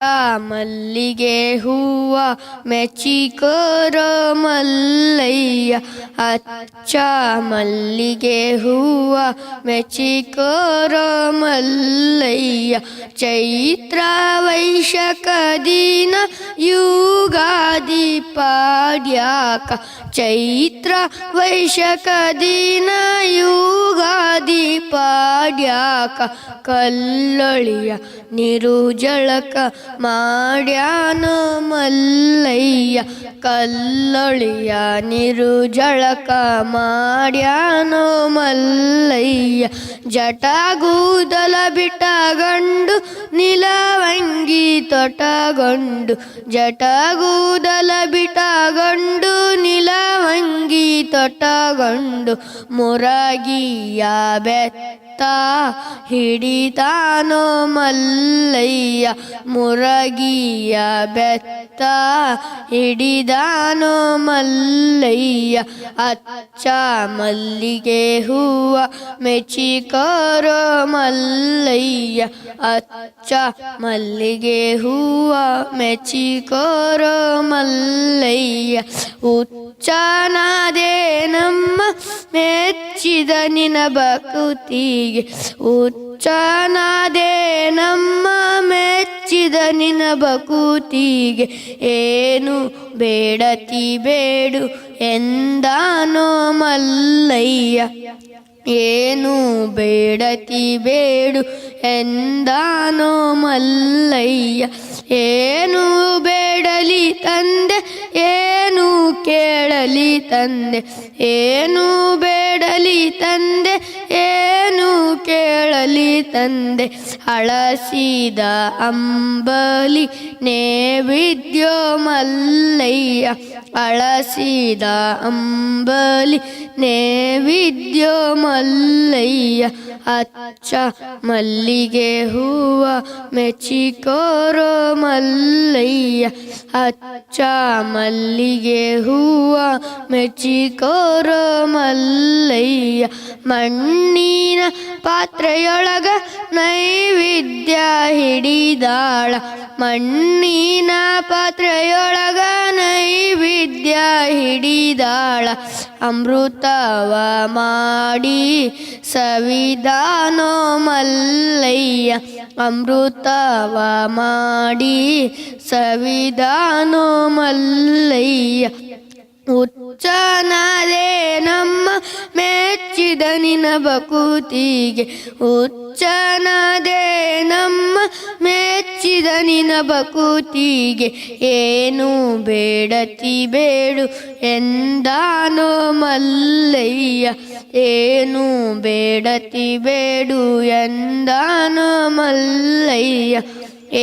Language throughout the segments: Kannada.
ಮಲ್ಲಿಗೆ ಹೂವ ಮೆಚ್ಚಿಕೋರ ಮಲ್ಲಯ್ಯ ಅಚ್ಚ ಮಲ್ಲಿಗೆ ಹೂವ ಮೆಚ್ಚಿಕೋರ ಮಲ್ಲಯ್ಯ ಚೈತ್ರ ವೈಶಾಖ ದಿನ ಯುಗಾದಿ ಪಾಡ್ಯಾಕ ಚೈತ್ರ ವೈಶಾಖ ದಿನ ಯುಗಾದಿ ಪಾಡ್ಯಾಕ ಕಲ್ಲೊಳಿಯ ನೀರು ಜಳಕ ಮಾಡ್ಯಾನ ಮಲ್ಲಯ್ಯ ಕಲ್ಲೊಳಿಯ ನೀರು ಜಳಕ ಮಾಡ್ಯಾನ ಮಲ್ಲಯ್ಯ ಜಟಾಗೂದಲ ಬಿಟ್ಟಗಂಡು ನಿಲವಂಗಿ ತೊಟಗೊಂಡು ಜಟಾಗೂದಲ ಬಿಟ್ಟಗಂಡು ನಿಲವಂಗಿ ತೊಟಗೊಂಡು ಮುರಗಿಯ ಬೆತ್ತ ಹಿಡಿತಾನೋ ಮಲ್ಲಯ್ಯ ಮುರಗಿಯ ಬೆತ್ತ ಹಿಡಿದಾನೋ ಮಲ್ಲಯ್ಯ ಅಚ್ಚ ಮಲ್ಲಿಗೆ ಹೂವ ಮೆಚ್ಚಿಕೋರೋ ಮಲ್ಲಯ್ಯ ಅಚ್ಚ ಮಲ್ಲಿಗೆ ಹೂವ ಮೆಚ್ಚಿಕೋರೋ ಮಲ್ಲಯ್ಯ ಹುಚ್ಚನಾದೆ ನಮ್ಮ ಮೆಚ್ಚಿದ ನಿನ ಬಕುತಿಗೆ ಹುಚ್ಚನಾದೆ ನಮ್ಮ ಮೆಚ್ಚಿದ ನಿನ ಬಕುತಿಗೆ ಏನು ಬೇಡತಿ ಬೇಡು ಎಂದಾನೋ ಮಲ್ಲಯ್ಯ ಏನು ಬೇಡತಿ ಬೇಡು ಎಂದಾನೋ ಮಲ್ಲಯ್ಯ ಏನು ಬೇಡಲಿ ತಂದೆ ಏನು ಕೇಳಲಿ ತಂದೆ ಏನು ಬೇಡಲಿ ತಂದೆ ಏನು ಕೇಳಲಿ ತಂದೆ ಹಳಸಿದ ಅಂಬಲಿ ನೇವಿದ್ಯೋ ಮಲ್ಲಯ್ಯ ಹಳಸಿದ ಅಂಬಲಿ ನೇವಿದ್ಯೋ ಮಲ್ಲಯ್ಯ ಅಚ್ಚ ಮಲ್ಲಿಗೆ ಹೂವ ಮೆಚ್ಚಿಕೋರೋ ಮಲ್ಲಯ್ಯ ಅಚ್ಚ ಮಲ್ಲಿಗೆ ಹೂವ ಮೆಚ್ಚಿಕೋರೋ ಮಲ್ಲಯ್ಯ ಮಣ್ಣಿನ ಪಾತ್ರೆಯೊಳಗ ನೈವೇದ್ಯ ಹಿಡಿದಾಳ ಮಣ್ಣಿನ ಪಾತ್ರೆಯೊಳಗ ನೈವೇದ್ಯ ಹಿಡಿದಾಳ ಅಮೃತವ ಮಾಡಿ ಸವಿದಾನೋ ಮಲ್ಲಯ್ಯ ಅಮೃತವ ಮಾಡಿ ಸವಿದಾನೋ ಮಲ್ಲಯ್ಯ ಹುಚ್ಚನಾದೆ ನಮ್ಮ ಮೆಚ್ಚಿದ ನಿನ ಬಕುತಿಗೆ ಹುಚ್ಚನಾದೆ ನಮ್ಮ ಮೆಚ್ಚಿದ ನಿನ ಬಕುತಿಗೆ ಏನು ಬೇಡತಿ ಬೇಡು ಎಂದಾನೋ ಮಲ್ಲಯ್ಯ ಏನು ಬೇಡತಿ ಬೇಡು ಎಂದಾನೋ ಮಲ್ಲಯ್ಯ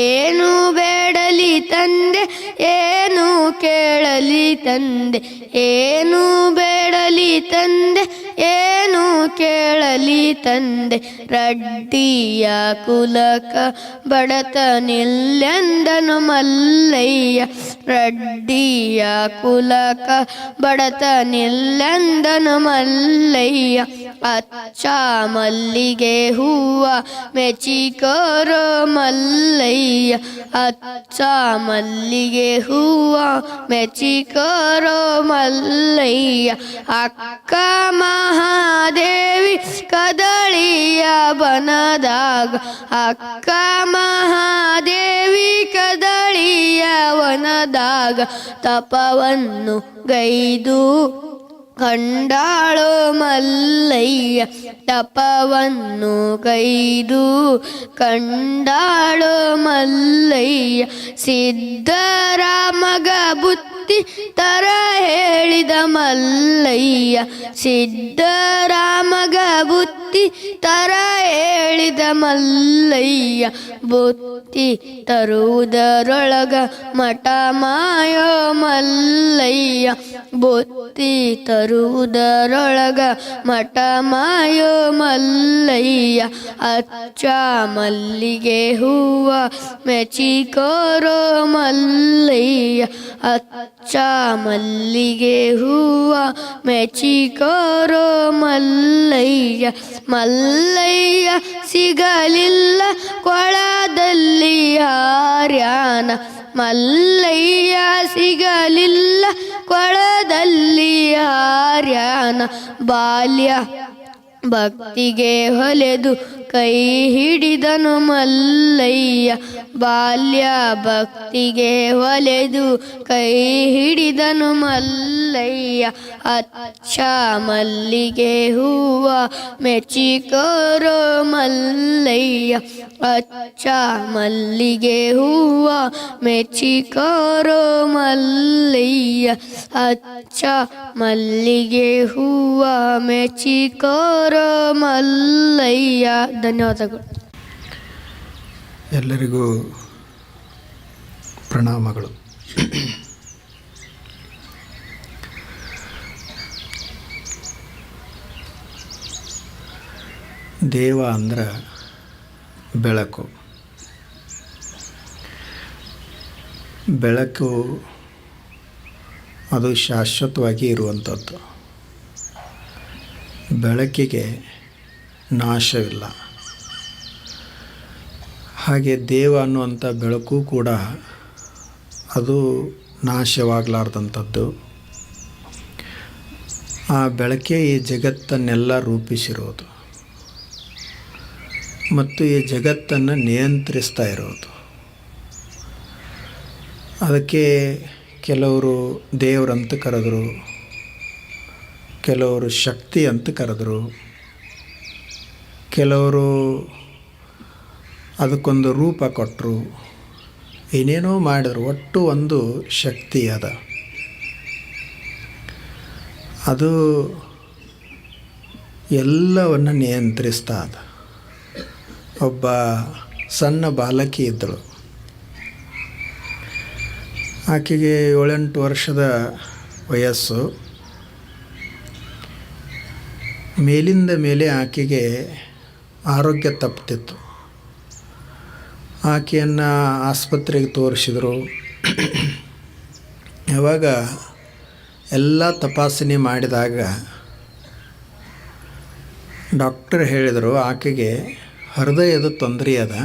ಏನು ಬೇಡಲಿ ತಂದೆ ಏನು ಕೇಳಲಿ ತಂದೆ ಏನು ಬೇಡಲಿ ತಂದೆ ಏನು ಕೇಳಲಿ ತಂದೆ ರಡ್ಡಿಯ ಕುಲಕ ಬಡತ ನಿಲ್ಲೆಂದನು ಮಲ್ಲಯ್ಯ ರಡ್ಡಿಯ ಕುಲಕ ಬಡತ ನಿಲ್ಲೆಂದನು ಮಲ್ಲಯ್ಯ ಅಚ್ಚ ಮಲ್ಲಿಗೆ ಹೂವ ಮೆಚ್ಚಿಕೋರೋ ಮಲ್ಲಯ್ಯ ಅಚ್ಚ ಮಲ್ಲಿಗೆ ಹೂವ ಮೆಚ್ಚಿಕೋರೋ ಮಲ್ಲಯ್ಯ ಅಕ್ಕ ಮಹಾದೇವಿ ಕದಳಿಯ ಬನದಾಗ ಅಕ್ಕ ಮಹಾದೇವಿ ಕದಳಿಯ ವನದಾಗ ತಪವನ್ನು ಗೈದು ಕಂಡಾಳೋ ಮಲ್ಲಯ್ಯ ತಪವನ್ನು ಗೈದು ಕಂಡಾಳೋ ಮಲ್ಲಯ್ಯ ಸಿದ್ಧರಾಮಗ ಬುತ್ತಿ ತರ ಹೇಳಿದ ಮಲ್ಲಯ್ಯ ಸಿದ್ಧರಾಮಗ ಬುತ್ತಿ ತರ ಹೇಳಿದ ಮಲ್ಲಯ್ಯ ಬುತ್ತಿ ತರುವುದರೊಳಗ ಮಠ ಮಾಯೋ ಮಲ್ಲಯ್ಯ ಬುತ್ತಿ ತರುವುದರೊಳಗ ಮಠ ಮಾಯೋ ಮಲ್ಲಯ್ಯ ಅಚ್ಚ ಮಲ್ಲಿಗೆ ಹೂವ ಮೆಚ್ಚಿಕೋರೋ ಮಲ್ಲಯ್ಯ ಅಚ್ಚ ಮಲ್ಲಿಗೆ ಹೂವ ಮೆಚ್ಚಿಕೋರೋ ಮಲ್ಲಯ್ಯ ಮಲ್ಲಯ್ಯ ಸಿಗಲಿಲ್ಲ ಕೊಳದಲ್ಲಿ ಹಾರ್ಯಾನ ಮಲ್ಲಯ್ಯ ಸಿಗಲಿಲ್ಲ ಕೊಳದಲ್ಲಿ ಹಾರ್ಯಾನ ಬಾಲ್ಯ ಭಕ್ತಿಗೆ ಹೊಲೆದು ಕೈ ಹಿಡಿದನು ಮಲ್ಲಯ್ಯ ಬಾಲ್ಯ ಭಕ್ತಿಗೆ ಹೊಲೆದು ಕೈ ಹಿಡಿದನು ಮಲ್ಲಯ್ಯ ಅಚ್ಚ ಮಲ್ಲಿಗೆ ಹೂವ ಮೆಚ್ಚಿಕೋರೋ ಮಲ್ಲಯ್ಯ ಅಚ್ಚ ಮಲ್ಲಿಗೆ ಹೂವ ಮೆಚ್ಚಿಕೋರೋ ಮಲ್ಲಯ್ಯ ಅಚ್ಚ ಮಲ್ಲಿಗೆ ಹೂವ ಮೆಚ್ಚಿಕೋರೋ ಮಲ್ಲಯ್ಯ. ಧನ್ಯವಾದಗಳು. ಎಲ್ಲರಿಗೂ ಪ್ರಣಾಮಗಳು. ದೇವ ಅಂದ್ರೆ ಬೆಳಕು. ಬೆಳಕು ಅದು ಶಾಶ್ವತವಾಗಿ ಇರುವಂಥದ್ದು. ಬೆಳಕಿಗೆ ನಾಶವಿಲ್ಲ. ಹಾಗೆ ದೇವ ಅನ್ನುವಂಥ ಬೆಳಕು ಕೂಡ ಅದು ನಾಶವಾಗಲಾರ್ದಂಥದ್ದು. ಆ ಬೆಳಕೇ ಈ ಜಗತ್ತನ್ನೆಲ್ಲ ರೂಪಿಸಿರೋದು ಮತ್ತು ಈ ಜಗತ್ತನ್ನು ನಿಯಂತ್ರಿಸ್ತಾ ಇರೋದು. ಅದಕ್ಕೆ ಕೆಲವರು ದೇವರಂತ ಕರೆದರು, ಕೆಲವರು ಶಕ್ತಿ ಅಂತ ಕರೆದರು, ಕೆಲವರು ಅದಕ್ಕೊಂದು ರೂಪ ಕೊಟ್ಟರು, ಏನೇನೋ ಮಾಡಿದ್ರು. ಒಟ್ಟು ಒಂದು ಶಕ್ತಿ ಅದ. ಅದು ಎಲ್ಲವನ್ನು ನಿಯಂತ್ರಿಸ್ತಾ ಅದ. ಒಬ್ಬ ಸಣ್ಣ ಬಾಲಕಿ ಇದ್ದಳು. ಆಕೆಗೆ 7-8 ವರ್ಷದ ವಯಸ್ಸು. ಮೇಲಿಂದ ಮೇಲೆ ಆಕೆಗೆ ಆರೋಗ್ಯ ತಪ್ಪುತ್ತಿತ್ತು. ಆಕೆಯನ್ನು ಆಸ್ಪತ್ರೆಗೆ ತೋರಿಸಿದರು. ಯಾವಾಗ ಎಲ್ಲ ತಪಾಸಣೆ ಮಾಡಿದಾಗ ಡಾಕ್ಟರ್ ಹೇಳಿದರು ಆಕೆಗೆ ಹೃದಯದ ತೊಂದರೆ ಅದ,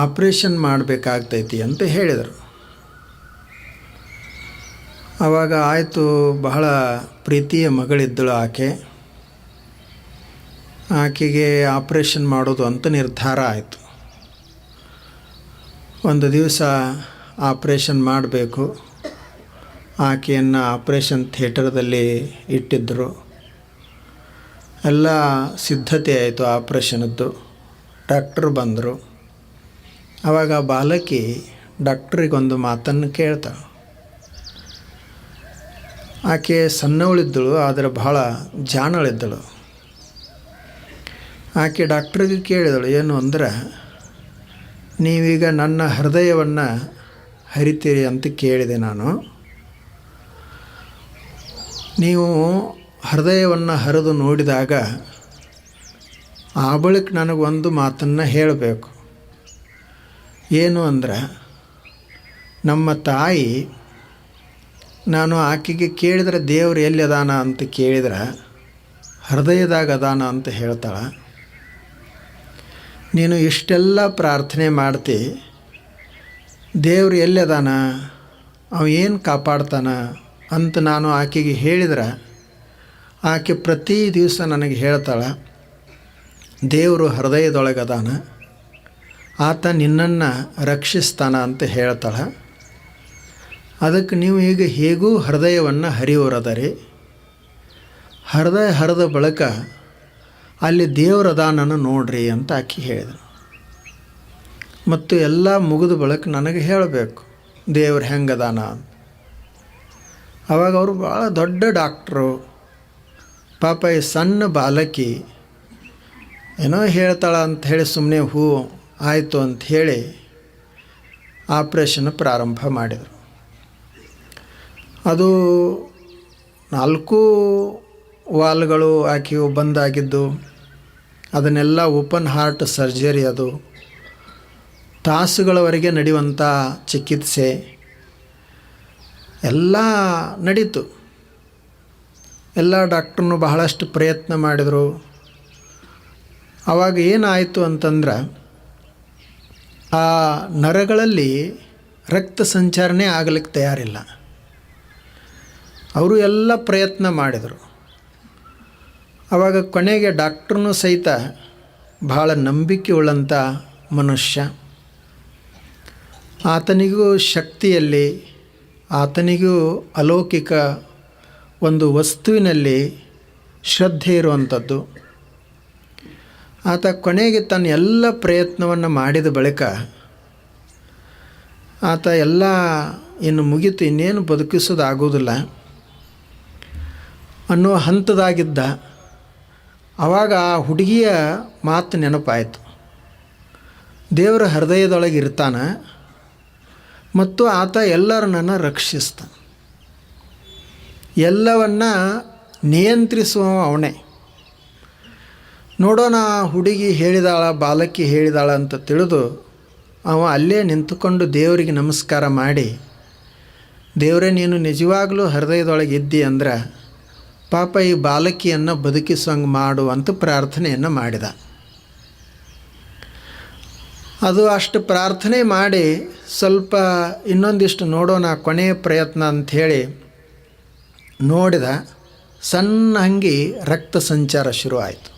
ಆಪ್ರೇಷನ್ ಮಾಡಬೇಕಾಗ್ತೈತಿ ಅಂತ ಹೇಳಿದರು. ಆವಾಗ ಆಯಿತು, ಬಹಳ ಪ್ರೀತಿಯ ಮಗಳಿದ್ದಳು ಆಕೆ. ಆಕೆಗೆ ಆಪ್ರೇಷನ್ ಮಾಡೋದು ಅಂತ ನಿರ್ಧಾರ ಆಯಿತು. ಒಂದು ದಿವಸ ಆಪ್ರೇಷನ್ ಮಾಡಬೇಕು. ಆಕೆಯನ್ನು ಆಪ್ರೇಷನ್ ಥಿಯೇಟರ್ದಲ್ಲಿ ಇಟ್ಟಿದ್ದರು. ಎಲ್ಲ ಸಿದ್ಧತೆ ಆಯಿತು ಆಪ್ರೇಷನದ್ದು. ಡಾಕ್ಟ್ರು ಬಂದರು. ಆವಾಗ ಬಾಲಕಿ ಡಾಕ್ಟ್ರಿಗೊಂದು ಮಾತನ್ನು ಕೇಳ್ತಾಳೆ. ಆಕೆ ಸಣ್ಣವಳಿದ್ದಳು, ಆದರೆ ಬಹಳ ಜಾಣಳಿದ್ದಳು. ಆಕೆ ಡಾಕ್ಟ್ರಿಗೆ ಕೇಳಿದಳು, ಏನು ಅಂದ್ರೆ, ನೀವೀಗ ನನ್ನ ಹೃದಯವನ್ನು ಹರಿತೀರಿ ಅಂತ ಕೇಳಿದೆ ನಾನು. ನೀವು ಹೃದಯವನ್ನು ಹರಿದು ನೋಡಿದಾಗ ಆ ಬಳಿಕ ನನಗೊಂದು ಮಾತನ್ನು ಹೇಳಬೇಕು. ಏನು ಅಂದ್ರೆ, ನಮ್ಮ ತಾಯಿ, ನಾನು ಆಕೆಗೆ ಕೇಳಿದ್ರೆ ದೇವ್ರು ಎಲ್ಲಿ ಅದಾನ ಅಂತ ಕೇಳಿದ್ರೆ ಹೃದಯದಾಗ ಅದಾನ ಅಂತ ಹೇಳ್ತಾಳೆ. ನೀನು ಇಷ್ಟೆಲ್ಲ ಪ್ರಾರ್ಥನೆ ಮಾಡ್ತಿ, ದೇವ್ರು ಎಲ್ಲಿ ಅದಾನ, ಅವ ಏನು ಕಾಪಾಡ್ತಾನ ಅಂತ ನಾನು ಆಕೆಗೆ ಹೇಳಿದ್ರೆ ಆಕೆ ಪ್ರತಿ ದಿವಸ ನನಗೆ ಹೇಳ್ತಾಳೆ, ದೇವರು ಹೃದಯದೊಳಗೆ ಅದಾನ, ಆತ ನಿನ್ನನ್ನು ರಕ್ಷಿಸ್ತಾನ ಅಂತ ಹೇಳ್ತಾಳೆ. ಅದಕ್ಕೆ ನೀವು ಈಗ ಹೇಗೂ ಹೃದಯವನ್ನು ಹರಿಯೋರದರಿ, ಹೃದಯ ಹರಿದ ಬಳಿಕ ಅಲ್ಲಿ ದೇವರದಾನನ್ನು ನೋಡ್ರಿ ಅಂತ ಆಕೆ ಹೇಳಿದರು. ಮತ್ತು ಎಲ್ಲ ಮುಗಿದ ಬಳಿಕ ನನಗೆ ಹೇಳಬೇಕು ದೇವ್ರು ಹೆಂಗದಾನ ಅಂತ. ಆವಾಗ ಅವರು ಭಾಳ ದೊಡ್ಡ ಡಾಕ್ಟ್ರು. ಪಾಪ ಈ ಸಣ್ಣ ಬಾಲಕಿ ಏನೋ ಹೇಳ್ತಾಳ ಅಂತ ಹೇಳಿ ಸುಮ್ಮನೆ ಹೂ ಆಯಿತು ಅಂಥೇಳಿ ಆಪ್ರೇಷನ್ ಪ್ರಾರಂಭ ಮಾಡಿದರು. ಅದು 4 ವಾಲ್ಗಳು ಆಕೆಯು ಬಂದಾಗಿದ್ದು, ಅದನ್ನೆಲ್ಲ ಓಪನ್ ಹಾರ್ಟ್ ಸರ್ಜರಿ. ಅದು ತಾಸುಗಳವರೆಗೆ ನಡೆಯುವಂಥ ಚಿಕಿತ್ಸೆ ಎಲ್ಲ ನಡೀತು. ಎಲ್ಲ ಡಾಕ್ಟ್ರನ್ನು ಬಹಳಷ್ಟು ಪ್ರಯತ್ನ ಮಾಡಿದರು. ಆವಾಗ ಏನಾಯಿತು ಅಂತಂದ್ರೆ ಆ ನರಗಳಲ್ಲಿ ರಕ್ತ ಸಂಚಾರಣೆ ಆಗಲಿಕ್ಕೆ ತಯಾರಿಲ್ಲ. ಅವರು ಎಲ್ಲ ಪ್ರಯತ್ನ ಮಾಡಿದರು. ಆವಾಗ ಕೊನೆಗೆ ಡಾಕ್ಟ್ರನ್ನೂ ಸಹಿತ ಭಾಳ ನಂಬಿಕೆ ಉಳ್ಳಂಥ ಮನುಷ್ಯ, ಆತನಿಗೂ ಶಕ್ತಿಯಲ್ಲಿ, ಆತನಿಗೂ ಅಲೌಕಿಕ ಒಂದು ವಸ್ತುವಿನಲ್ಲಿ ಶ್ರದ್ಧೆ ಇರುವಂಥದ್ದು. ಆತ ಕೊನೆಗೆ ತನ್ನ ಎಲ್ಲ ಪ್ರಯತ್ನವನ್ನು ಮಾಡಿದ ಬಳಿಕ ಆತ ಎಲ್ಲ ಇನ್ನು ಮುಗಿತು, ಇನ್ನೇನು ಬದುಕಿಸೋದಾಗೋದಿಲ್ಲ ಅನ್ನೋ ಹಂತದಾಗಿದ್ದ. ಆವಾಗ ಆ ಹುಡುಗಿಯ ಮಾತು ನೆನಪಾಯಿತು. ದೇವರ ಹೃದಯದೊಳಗೆ ಇರ್ತಾನೆ ಮತ್ತು ಆತ ಎಲ್ಲರನ್ನ ರಕ್ಷಿಸ್ತಾನೆ, ಎಲ್ಲವನ್ನ ನಿಯಂತ್ರಿಸುವ ಅವನೇ. ನೋಡೋಣ ಹುಡುಗಿ ಹೇಳಿದಾಳ, ಬಾಲಕಿ ಹೇಳಿದಾಳ ಅಂತ ತಿಳಿದು ಅವ ಅಲ್ಲೇ ನಿಂತುಕೊಂಡು ದೇವರಿಗೆ ನಮಸ್ಕಾರ ಮಾಡಿ, ದೇವರೇ ನೀನು ನಿಜವಾಗಲೂ ಹೃದಯದೊಳಗೆ ಇದ್ದಿ ಅಂದ್ರೆ ಪಾಪ ಈ ಬಾಲಕಿಯನ್ನು ಬದುಕಿಸೋಂಗೆ ಮಾಡು ಅಂತ ಪ್ರಾರ್ಥನೆಯನ್ನು ಮಾಡಿದ. ಅದು ಅಷ್ಟು ಪ್ರಾರ್ಥನೆ ಮಾಡಿ ಸ್ವಲ್ಪ ಇನ್ನೊಂದಿಷ್ಟು ನೋಡೋಣ ಕೊನೆಯ ಪ್ರಯತ್ನ ಅಂಥೇಳಿ ನೋಡಿದ. ಸಣ್ಣ ಅಂಗಿ ರಕ್ತ ಸಂಚಾರ ಶುರುವಾಯಿತು.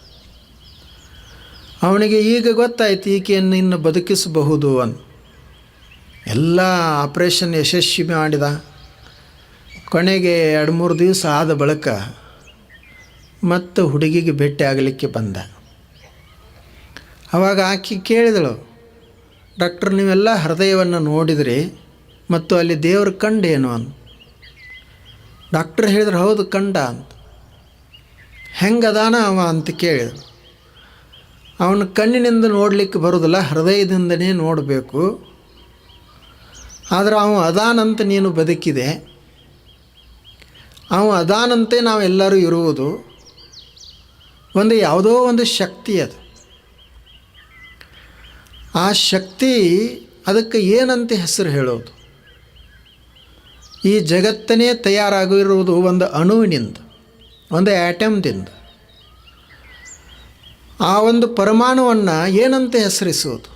ಅವನಿಗೆ ಈಗ ಗೊತ್ತಾಯ್ತು ಈಕೆಯನ್ನು ಇನ್ನು ಬದುಕಿಸಬಹುದು ಅಂತ. ಎಲ್ಲ ಆಪ್ರೇಷನ್ ಯಶಸ್ವಿ ಮಾಡಿದ. ಕೊನೆಗೆ 2-3 ದಿವಸ ಆದ ಬಳಿಕ ಮತ್ತು ಹುಡುಗಿಗೆ ಭೇಟಿ ಆಗಲಿಕ್ಕೆ ಬಂದ. ಆವಾಗ ಆಕೆ ಕೇಳಿದಳು, ಡಾಕ್ಟರ್ ನೀವೆಲ್ಲ ಹೃದಯವನ್ನು ನೋಡಿದ್ರಿ ಮತ್ತು ಅಲ್ಲಿ ದೇವರು ಕಂಡೇನು ಅಂತ. ಡಾಕ್ಟರ್ ಹೇಳಿದ್ರು ಹೌದು ಕಂಡ ಅಂತ. ಹೆಂಗದಾನ ಅವ ಅಂತ ಕೇಳಿದರು. ಅವನ ಕಣ್ಣಿನಿಂದ ನೋಡಲಿಕ್ಕೆ ಬರೋದಿಲ್ಲ, ಹೃದಯದಿಂದನೇ ನೋಡಬೇಕು. ಆದರೆ ಅವ ಅದಾನಂತ ನೀನು ಬದುಕಿದೆ, ಅವ ಅದಾನಂತೆ ನಾವೆಲ್ಲರೂ ಇರುವುದು. ಒಂದು ಯಾವುದೋ ಒಂದು ಶಕ್ತಿ ಅದು. ಆ ಶಕ್ತಿ ಅದಕ್ಕೆ ಏನಂತ ಹೆಸರು ಹೇಳೋದು? ಈ ಜಗತ್ತನೇ ತಯಾರಾಗಿರುವುದು ಒಂದು ಅಣುವಿನಿಂದ, ಒಂದು ಆ್ಯಟಮ್ದಿಂದ. ಆ ಒಂದು ಪರಮಾಣುವನ್ನು ಏನಂತ ಹೆಸರಿಸೋದು?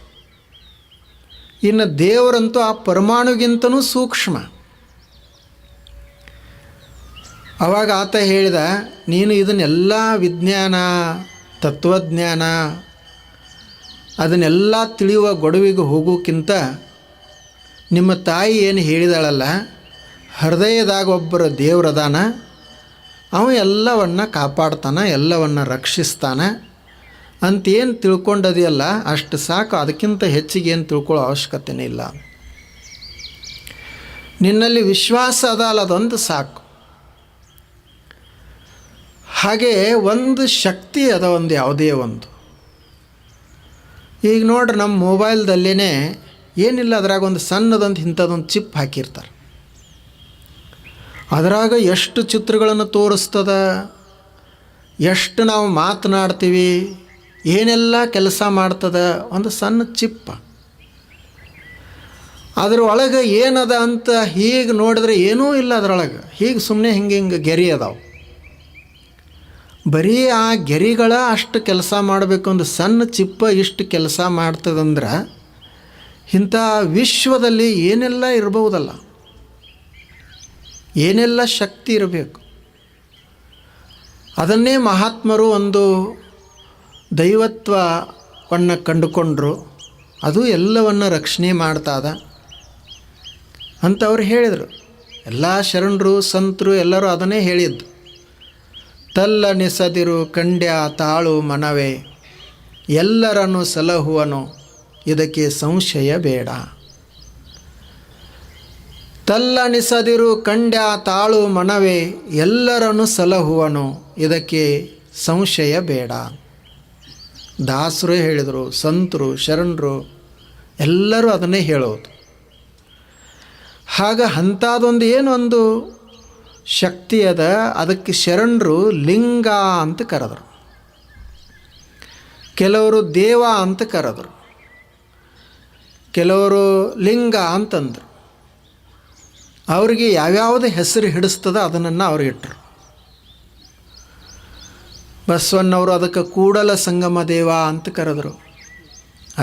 ಇನ್ನು ದೇವರಂತೂ ಆ ಪರಮಾಣುಗಿಂತನೂ ಸೂಕ್ಷ್ಮ. ಆವಾಗ ಆತ ಹೇಳಿದ, ನೀನು ಇದನ್ನೆಲ್ಲ ವಿಜ್ಞಾನ, ತತ್ವಜ್ಞಾನ ಅದನ್ನೆಲ್ಲ ತಿಳಿಯುವ ಗೊಡವಿಗೆ ಹೋಗೋಕ್ಕಿಂತ ನಿಮ್ಮ ತಾಯಿ ಏನು ಹೇಳಿದಾಳಲ್ಲ, ಹೃದಯದಾಗ ಒಬ್ಬರ ದೇವರದಾನ, ಅವ ಎಲ್ಲವನ್ನು ಕಾಪಾಡ್ತಾನೆ, ಎಲ್ಲವನ್ನು ರಕ್ಷಿಸ್ತಾನೆ ಅಂತೇನು ತಿಳ್ಕೊಂಡದೆಯಲ್ಲ ಅಷ್ಟು ಸಾಕು. ಅದಕ್ಕಿಂತ ಹೆಚ್ಚಿಗೆ ಏನು ತಿಳ್ಕೊಳ್ಳೋ ಅವಶ್ಯಕತೆಯೇ ಇಲ್ಲ. ನಿನ್ನಲ್ಲಿ ವಿಶ್ವಾಸ ಅದಲ್ಲ, ಅದೊಂದು ಸಾಕು. ಹಾಗೆ ಒಂದು ಶಕ್ತಿ ಅದ, ಒಂದು ಯಾವುದೇ ಒಂದು. ಈಗ ನೋಡ್ರಿ ನಮ್ಮ ಮೊಬೈಲ್ದಲ್ಲೇ ಏನಿಲ್ಲ, ಅದ್ರಾಗ ಒಂದು ಸಣ್ಣದೊಂದು ಇಂಥದ್ದೊಂದು ಚಿಪ್ ಹಾಕಿರ್ತಾರೆ. ಅದರಾಗ ಎಷ್ಟು ಚಿತ್ರಗಳನ್ನು ತೋರಿಸ್ತದ, ಎಷ್ಟು ನಾವು ಮಾತನಾಡ್ತೀವಿ, ಏನೆಲ್ಲ ಕೆಲಸ ಮಾಡ್ತದ, ಒಂದು ಸಣ್ಣ ಚಿಪ್ಪ. ಅದರೊಳಗೆ ಏನದ ಅಂತ ಹೀಗೆ ನೋಡಿದ್ರೆ ಏನೂ ಇಲ್ಲ ಅದರೊಳಗೆ. ಹೀಗೆ ಸುಮ್ಮನೆ ಹಿಂಗೆ ಗೆರೆ ಅದಾವೆ. ಬರೀ ಆ ಗೆರೆಗಳ ಅಷ್ಟು ಕೆಲಸ ಮಾಡಬೇಕು. ಒಂದು ಸಣ್ಣ ಚಿಪ್ಪ ಇಷ್ಟು ಕೆಲಸ ಮಾಡ್ತದಂದ್ರೆ ಇಂಥ ವಿಶ್ವದಲ್ಲಿ ಏನೆಲ್ಲ ಇರಬಹುದಲ್ಲ, ಏನೆಲ್ಲ ಶಕ್ತಿ ಇರಬೇಕು. ಅದನ್ನೇ ಮಹಾತ್ಮರು ಒಂದು ದೈವತ್ವವನ್ನು ಕಂಡುಕೊಂಡ್ರು. ಅದು ಎಲ್ಲವನ್ನು ರಕ್ಷಣೆ ಮಾಡ್ತಾದ ಅಂತ ಅವ್ರು ಹೇಳಿದರು. ಎಲ್ಲ ಶರಣರು ಸಂತರು ಎಲ್ಲರೂ ಅದನ್ನೇ ಹೇಳಿದ್ದು. ತಲ್ಲಣಿಸದಿರು ಕಂಡ್ಯ ತಾಳು ಮನವೇ, ಎಲ್ಲರನ್ನು ಸಲಹುವನು ಇದಕ್ಕೆ ಸಂಶಯ ಬೇಡ. ತಲ್ಲಣಿಸದಿರು ಕಂಡ್ಯ ತಾಳು ಮನವೇ, ಎಲ್ಲರನ್ನು ಸಲಹುವನು ಇದಕ್ಕೆ ಸಂಶಯ ಬೇಡ. ದಾಸರು ಹೇಳಿದರು, ಸಂತರು ಶರಣರು ಎಲ್ಲರೂ ಅದನ್ನೇ ಹೇಳೋದು. ಆಗ ಅಂಥದ್ದೊಂದು ಏನೊಂದು ಶಕ್ತಿ ಅದ, ಅದಕ್ಕೆ ಶರಣರು ಲಿಂಗ ಅಂತ ಕರೆದರು, ಕೆಲವರು ದೇವ ಅಂತ ಕರೆದರು, ಕೆಲವರು ಲಿಂಗ ಅಂತಂದರು. ಅವ್ರಿಗೆ ಯಾವ್ಯಾವುದು ಹೆಸರು ಹಿಡಿಸ್ತದ ಅದನ್ನು ಅವ್ರಿಗೆ ಇಟ್ಟರು. ಬಸವಣ್ಣವರು ಅದಕ್ಕೆ ಕೂಡಲ ಸಂಗಮ ದೇವ ಅಂತ ಕರೆದರು.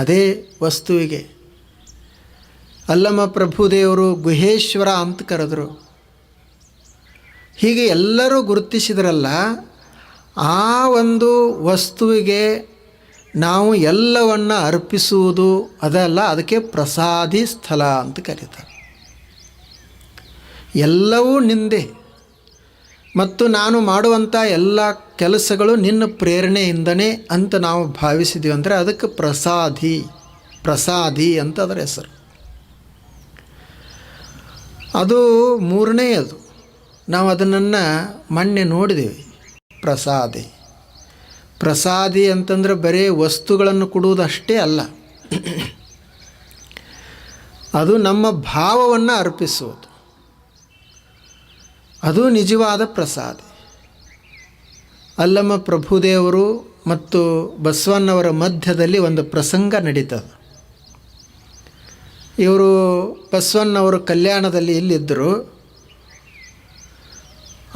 ಅದೇ ವಸ್ತುವಿಗೆ ಅಲ್ಲಮ ಪ್ರಭುದೇವರು ಗುಹೇಶ್ವರ ಅಂತ ಕರೆದರು. ಹೀಗೆ ಎಲ್ಲರೂ ಗುರುತಿಸಿದ್ರಲ್ಲ, ಆ ಒಂದು ವಸ್ತುವಿಗೆ ನಾವು ಎಲ್ಲವನ್ನು ಅರ್ಪಿಸುವುದು ಅದಲ್ಲ, ಅದಕ್ಕೆ ಪ್ರಸಾದಿ ಸ್ಥಳ ಅಂತ ಕರೀತಾರೆ. ಎಲ್ಲವೂ ನಿಂದೆ ಮತ್ತು ನಾನು ಮಾಡುವಂಥ ಎಲ್ಲ ಕೆಲಸಗಳು ನಿನ್ನ ಪ್ರೇರಣೆಯಿಂದನೇ ಅಂತ ನಾವು ಭಾವಿಸಿದ್ದೀವಿ ಅಂದರೆ ಅದಕ್ಕೆ ಪ್ರಸಾದಿ ಅಂತ ಅದರ ಹೆಸರು. ಅದು ಮೂರನೆಯದು. ನಾವು ಅದನ್ನು ಮೊನ್ನೆ ನೋಡಿದ್ದೀವಿ. ಪ್ರಸಾದಿ ಅಂತಂದರೆ ಬರೀ ವಸ್ತುಗಳನ್ನು ಕೊಡುವುದಷ್ಟೇ ಅಲ್ಲ, ಅದು ನಮ್ಮ ಭಾವವನ್ನು ಅರ್ಪಿಸುವುದು, ಅದು ನಿಜವಾದ ಪ್ರಸಾದಿ. ಅಲ್ಲಮ ಪ್ರಭುದೇವರು ಮತ್ತು ಬಸವಣ್ಣವರ ಮಧ್ಯದಲ್ಲಿ ಒಂದು ಪ್ರಸಂಗ ನಡೀತದೆ. ಇವರು ಬಸವಣ್ಣವರು ಕಲ್ಯಾಣದಲ್ಲಿ ಇಲ್ಲಿದ್ದರು.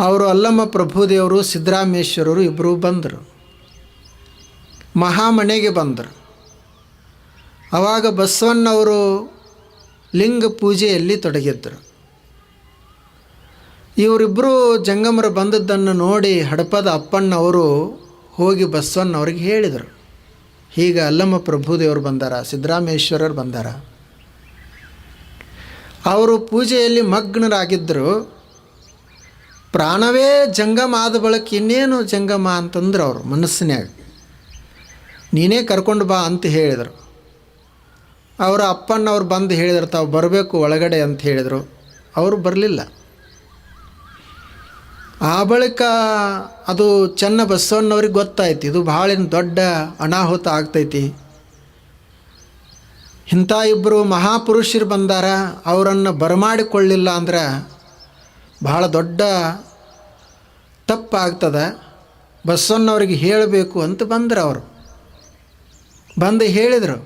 ಅವರು ಅಲ್ಲಮ ಪ್ರಭುದೇವರು ಸಿದ್ದರಾಮೇಶ್ವರರು ಇಬ್ಬರು ಬಂದರು, ಮಹಾಮನೆಗೆ ಬಂದರು. ಆವಾಗ ಬಸವಣ್ಣವರು ಲಿಂಗ ಪೂಜೆಯಲ್ಲಿ ತೊಡಗಿದ್ದರು. ಇವರಿಬ್ಬರು ಜಂಗಮರು ಬಂದದ್ದನ್ನು ನೋಡಿ ಹಡಪದ ಅಪ್ಪಣ್ಣವರು ಹೋಗಿ ಬಸವಣ್ಣವ್ರಿಗೆ ಹೇಳಿದರು, ಹೀಗೆ ಅಲ್ಲಮ ಪ್ರಭುದೇವರು ಬಂದಾರ, ಸಿದ್ದರಾಮೇಶ್ವರರು ಬಂದಾರ. ಅವರು ಪೂಜೆಯಲ್ಲಿ ಮಗ್ನರಾಗಿದ್ದರು. ಪ್ರಾಣವೇ ಜಂಗಮ ಆದ ಬಳಿಕ ಇನ್ನೇನು ಜಂಗಮ ಅಂತಂದ್ರೆ ಅವರು ಮನಸ್ಸಿನ್ಯಾಗ, ನೀನೇ ಕರ್ಕೊಂಡು ಬಾ ಅಂತ ಹೇಳಿದರು. ಅವರ ಅಪ್ಪಣ್ಣವ್ರು ಬಂದು ಹೇಳಿದರು, ತಾವು ಬರಬೇಕು ಒಳಗಡೆ ಅಂತ ಹೇಳಿದರು. ಅವರು ಬರಲಿಲ್ಲ. ಆ ಬಳಿಕ ಅದು ಚೆನ್ನ ಬಸವಣ್ಣವ್ರಿಗೆ ಗೊತ್ತಾಯ್ತು, ಇದು ಭಾಳ ದೊಡ್ಡ ಅನಾಹುತ ಆಗ್ತೈತಿ, ಇಂಥ ಇಬ್ಬರು ಮಹಾಪುರುಷರು ಬಂದಾರ, ಅವರನ್ನು ಬರಮಾಡಿಕೊಳ್ಳಿಲ್ಲ ಅಂದ್ರೆ ಭಾಳ ದೊಡ್ಡ ತಪ್ಪಾಗ್ತದೆ, ಬಸವಣ್ಣವ್ರಿಗೆ ಹೇಳಬೇಕು ಅಂತ ಬಂದರು. ಅವರು ಬಂದು ಹೇಳಿದರು,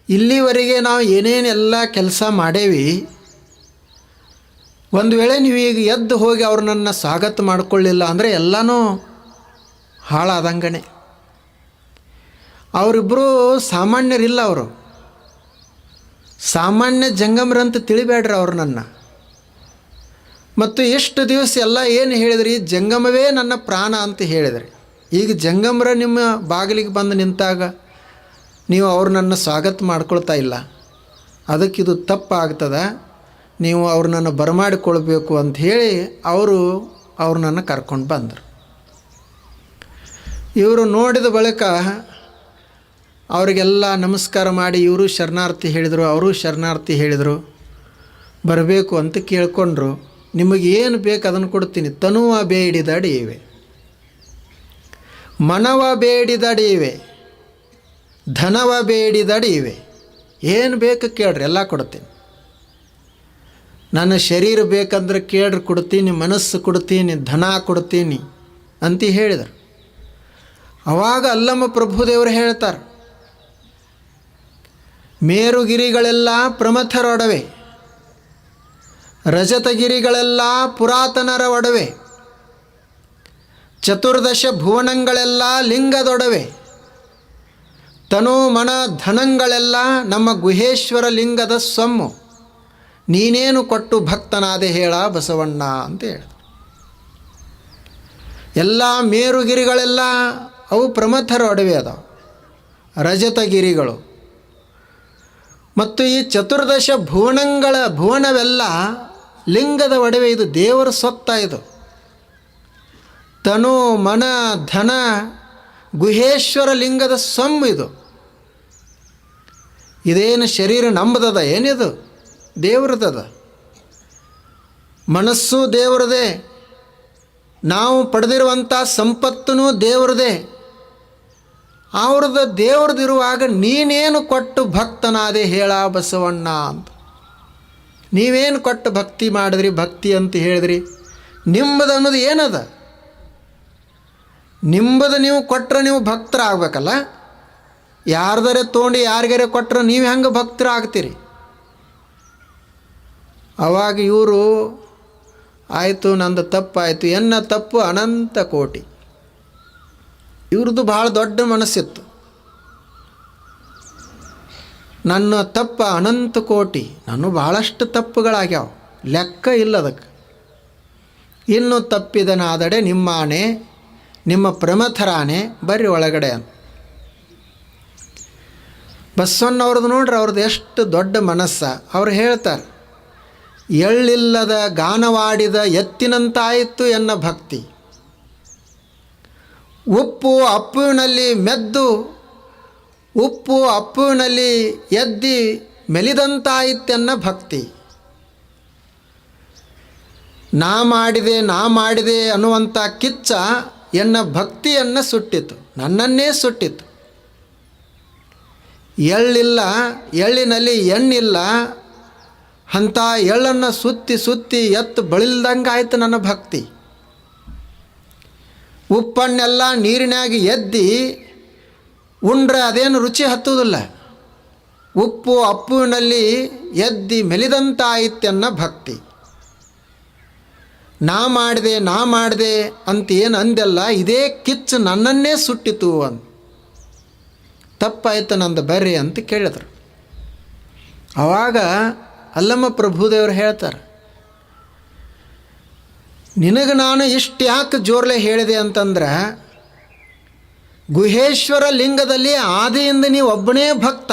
ಇಲ್ಲಿವರೆಗೆ ನಾವು ಏನೇನೆಲ್ಲ ಕೆಲಸ ಮಾಡೇವಿ, ಒಂದು ವೇಳೆ ನೀವು ಈಗ ಎದ್ದು ಹೋಗಿ ಅವ್ರನ್ನ ಸ್ವಾಗತ ಮಾಡಿಕೊಳ್ಳಿಲ್ಲ ಅಂದರೆ ಎಲ್ಲನೂ ಹಾಳಾದಂಗನೆ. ಅವರಿಬ್ಬರು ಸಾಮಾನ್ಯರಿಲ್ಲ, ಅವರು ಸಾಮಾನ್ಯ ಜಂಗಮರಂತ ತಿಳಿಬೇಡ್ರಿ ಅವ್ರನ್ನ. ಮತ್ತು ಎಷ್ಟು ದಿವಸ ಎಲ್ಲ ಏನು ಹೇಳಿದ್ರಿ, ಜಂಗಮವೇ ನನ್ನ ಪ್ರಾಣ ಅಂತ ಹೇಳಿದ್ರಿ. ಈಗ ಜಂಗಮರ ನಿಮ್ಮ ಬಾಗಿಲಿಗೆ ಬಂದು ನಿಂತಾಗ ನೀವು ಅವ್ರನ್ನ ಸ್ವಾಗತ ಮಾಡ್ಕೊಳ್ತಾ ಇಲ್ಲ, ಅದಕ್ಕಿದು ತಪ್ಪಾಗ್ತದೆ, ನೀವು ಅವ್ರನ್ನ ಬರಮಾಡಿಕೊಳ್ಬೇಕು ಅಂತ ಹೇಳಿ ಅವ್ರನ್ನ ಕರ್ಕೊಂಡು ಬಂದರು. ಇವರು ನೋಡಿದ ಬಳಿಕ ಅವರಿಗೆಲ್ಲ ನಮಸ್ಕಾರ ಮಾಡಿ ಇವರು ಶರಣಾರ್ಥಿ ಹೇಳಿದರು, ಅವರು ಶರಣಾರ್ಥಿ ಹೇಳಿದರು. ಬರಬೇಕು ಅಂತ ಕೇಳ್ಕೊಂಡ್ರು. ನಿಮಗೆ ಏನು ಬೇಕು ಅದನ್ನು ಕೊಡ್ತೀನಿ. ತನುವ ಬೇಡಿದಡಿವೆ, ಮನವ ಬೇಡಿದಡಿವೆ, ಧನವ ಬೇಡಿದಡಿವೆ, ಏನು ಬೇಕು ಕೇಳ್ರಿ ಎಲ್ಲ ಕೊಡ್ತೀನಿ. ನನ್ನ ಶರೀರ ಬೇಕಂದ್ರೆ ಕೇಳ್ರಿ ಕೊಡ್ತೀನಿ, ಮನಸ್ಸು ಕೊಡ್ತೀನಿ, ಧನ ಕೊಡ್ತೀನಿ ಅಂತ ಹೇಳಿದರು. ಆವಾಗ ಅಲ್ಲಮ ಪ್ರಭುದೇವರು ಹೇಳ್ತಾರೆ, ಮೇರುಗಿರಿಗಳೆಲ್ಲ ಪ್ರಮಥರೊಡವೆ, ರಜತಗಿರಿಗಳೆಲ್ಲ ಪುರಾತನರ ಒಡವೆ, ಚತುರ್ದಶ ಭುವನಗಳೆಲ್ಲ ಲಿಂಗದೊಡವೆ, ತನು ಮನ ಧನಗಳೆಲ್ಲ ನಮ್ಮ ಗುಹೇಶ್ವರ ಲಿಂಗದ ಸೊಮ್ಮು, ನೀನೇನು ಕೊಟ್ಟು ಭಕ್ತನಾದೆ ಹೇಳ ಬಸವಣ್ಣ ಅಂತ ಹೇಳಿದ್ರು. ಎಲ್ಲ ಮೇರುಗಿರಿಗಳೆಲ್ಲ ಅವು ಪ್ರಮಥರ ಒಡವೆ ಅದಾವೆ, ರಜತಗಿರಿಗಳು. ಮತ್ತು ಈ ಚತುರ್ದಶ ಭುವನವೆಲ್ಲ ಲಿಂಗದ ಒಡವೆ. ಇದು ದೇವರ ಸೊತ್ತ. ಇದು ತನು ಮನ ಧನ ಗುಹೇಶ್ವರ ಲಿಂಗದ ಸೊಮ್ಮು. ಇದೇನು ಶರೀರ ನಂಬದದ, ಏನಿದು ದೇವ್ರದದ. ಮನಸ್ಸು ದೇವ್ರದೇ, ನಾವು ಪಡೆದಿರುವಂಥ ಸಂಪತ್ತೂ ದೇವ್ರದೇ. ಅವ್ರದ್ದು ದೇವ್ರದಿರುವಾಗ ನೀನೇನು ಕೊಟ್ಟು ಭಕ್ತನಾದೆ ಹೇಳ ಬಸವಣ್ಣ ಅಂತ. ನೀವೇನು ಕೊಟ್ಟು ಭಕ್ತಿ ಮಾಡಿದ್ರಿ, ಭಕ್ತಿ ಅಂತ ಹೇಳಿದ್ರಿ. ನಿಮ್ಮದು ಅನ್ನೋದು ಏನದ? ನಿಮ್ಮದು ನೀವು ಕೊಟ್ಟರೆ ನೀವು ಭಕ್ತರಾಗಬೇಕಲ್ಲ. ಯಾರ್ದರೆ ತೊಗೊಂಡು ಯಾರಿಗಾರೆ ಕೊಟ್ಟರೆ ನೀವು ಹೆಂಗೆ ಭಕ್ತರಾಗ್ತೀರಿ? ಅವಾಗ ಇವರು ಆಯಿತು, ನಂದು ತಪ್ಪಾಯಿತು, ಎನ್ನ ತಪ್ಪು ಅನಂತ ಕೋಟಿ. ಇವ್ರದ್ದು ಭಾಳ ದೊಡ್ಡ ಮನಸ್ಸಿತ್ತು. ನನ್ನ ತಪ್ಪ ಅನಂತ ಕೋಟಿ, ನಾನು ಭಾಳಷ್ಟು ತಪ್ಪುಗಳಾಗ್ಯಾವ, ಲೆಕ್ಕ ಇಲ್ಲ ಅದಕ್ಕೆ. ಇನ್ನು ತಪ್ಪಿದನಾದಡೆ ನಿಮ್ಮಾಣೆ, ನಿಮ್ಮ ಪ್ರಮಥರಾಣೆ, ಬರ್ರಿ ಒಳಗಡೆ ಅಂತ. ಬಸವಣ್ಣವ್ರದ್ದು ನೋಡ್ರಿ, ಅವ್ರದ್ದು ಎಷ್ಟು ದೊಡ್ಡ ಮನಸ್ಸ. ಅವ್ರು ಹೇಳ್ತಾರೆ, ಎಳ್ಳಿಲ್ಲದ ಗಾನವಾಡಿದ ಎತ್ತಿನಂತಾಯಿತು ಎನ್ನ ಭಕ್ತಿ, ಉಪ್ಪು ಅಪ್ಪುವಿನಲ್ಲಿ ಮೆದ್ದು ಉಪ್ಪು ಅಪ್ಪುವಿನಲ್ಲಿ ಎದ್ದಿ ಮೆಲಿದಂತಾಯಿತೆನ್ನ ಭಕ್ತಿ. ನಾ ಮಾಡಿದೆ ಅನ್ನುವಂಥ ಕಿಚ್ಚ ಎನ್ನ ಭಕ್ತಿಯನ್ನು ಸುಟ್ಟಿತು, ನನ್ನನ್ನೇ ಸುಟ್ಟಿತು. ಎಳ್ಳಿಲ್ಲ, ಎಳ್ಳಿನಲ್ಲಿ ಎಣ್ಣಿಲ್ಲ, ಅಂಥ ಎಳ್ಳನ್ನು ಸುತ್ತಿ ಸುತ್ತಿ ಎತ್ತು ಬಳಿಲ್ದಂಗೆ ಆಯ್ತು ನನ್ನ ಭಕ್ತಿ. ಉಪ್ಪನ್ನೆಲ್ಲ ನೀರಿನಾಗಿ ಎದ್ದಿ ಉಂಡ್ರೆ ಅದೇನು ರುಚಿ ಹತ್ತುವುದಿಲ್ಲ. ಉಪ್ಪು ಅಪ್ಪುವಿನಲ್ಲಿ ಎದ್ದಿ ಮೆಲಿದಂತಾಯಿತೆನ್ನ ಭಕ್ತಿ. ನಾ ಮಾಡಿದೆ ಅಂತ ಏನು ಅಂದೆಲ್ಲ, ಇದೇ ಕಿಚ್ಚು ನನ್ನನ್ನೇ ಸುಟ್ಟಿತು ಅಂತ. ತಪ್ಪಾಯ್ತು ನಂದು ಬರ್ರಿ ಅಂತ ಕೇಳಿದ್ರು. ಆವಾಗ ಅಲ್ಲಮ್ಮ ಪ್ರಭುದೇವರು ಹೇಳ್ತಾರೆ, ನಿನಗೆ ನಾನು ಇಷ್ಟು ಯಾಕೆ ಜೋರ್ಲೆ ಹೇಳಿದೆ ಅಂತಂದ್ರೆ, ಗುಹೇಶ್ವರ ಲಿಂಗದಲ್ಲಿ ಆದಿಯಿಂದ ನೀವು ಒಬ್ಬನೇ ಭಕ್ತ.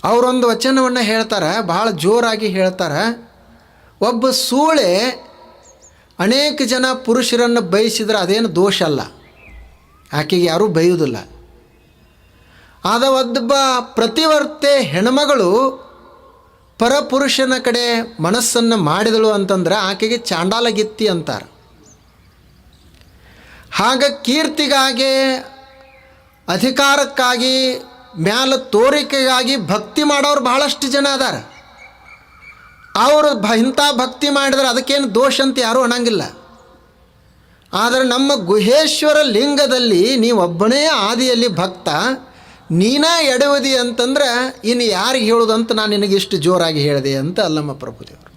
ಅವರೊಂದು ವಚನವನ್ನು ಹೇಳ್ತಾರೆ, ಭಾಳ ಜೋರಾಗಿ ಹೇಳ್ತಾರೆ. ಒಬ್ಬ ಸೂಳೆ ಅನೇಕ ಜನ ಪುರುಷರನ್ನು ಬಯಸಿದ್ರೆ ಅದೇನು ದೋಷ ಅಲ್ಲ, ಆಕೆಗೆ ಯಾರೂ ಬೈಯುವುದಿಲ್ಲ. ಆದ ಒಬ್ಬ ಪ್ರತಿವರ್ತೆ ಹೆಣ್ಮಗಳು ಪರಪುರುಷನ ಕಡೆ ಮನಸ್ಸನ್ನು ಮಾಡಿದಳು ಅಂತಂದ್ರೆ ಆಕೆಗೆ ಚಾಂಡಾಲಗಿತ್ತಿ ಅಂತಾರೆ. ಹಾಗ ಕೀರ್ತಿಗಾಗಿ, ಅಧಿಕಾರಕ್ಕಾಗಿ, ಮ್ಯಾಲ ತೋರಿಕೆಗಾಗಿ ಭಕ್ತಿ ಮಾಡೋರು ಭಾಳಷ್ಟು ಜನ ಅದಾರ. ಅವರು ಇಂಥ ಭಕ್ತಿ ಮಾಡಿದ್ರೆ ಅದಕ್ಕೇನು ದೋಷ ಅಂತ ಯಾರೂ ಅನ್ನಂಗಿಲ್ಲ. ಆದರೆ ನಮ್ಮ ಗುಹೇಶ್ವರ ಲಿಂಗದಲ್ಲಿ ನೀವೊಬ್ಬನೇ ಆದಿಯಲ್ಲಿ ಭಕ್ತ, ನೀನೇ ಎಡವದಿ ಅಂತಂದ್ರೆ ಇನ್ನು ಯಾರಿಗೆ ಹೇಳೋದಂತ ನಾನು ನಿನಗಿಷ್ಟು ಜೋರಾಗಿ ಹೇಳಿದೆ ಅಂತ ಅಲ್ಲಮ್ಮ ಪ್ರಭುದೇವರು.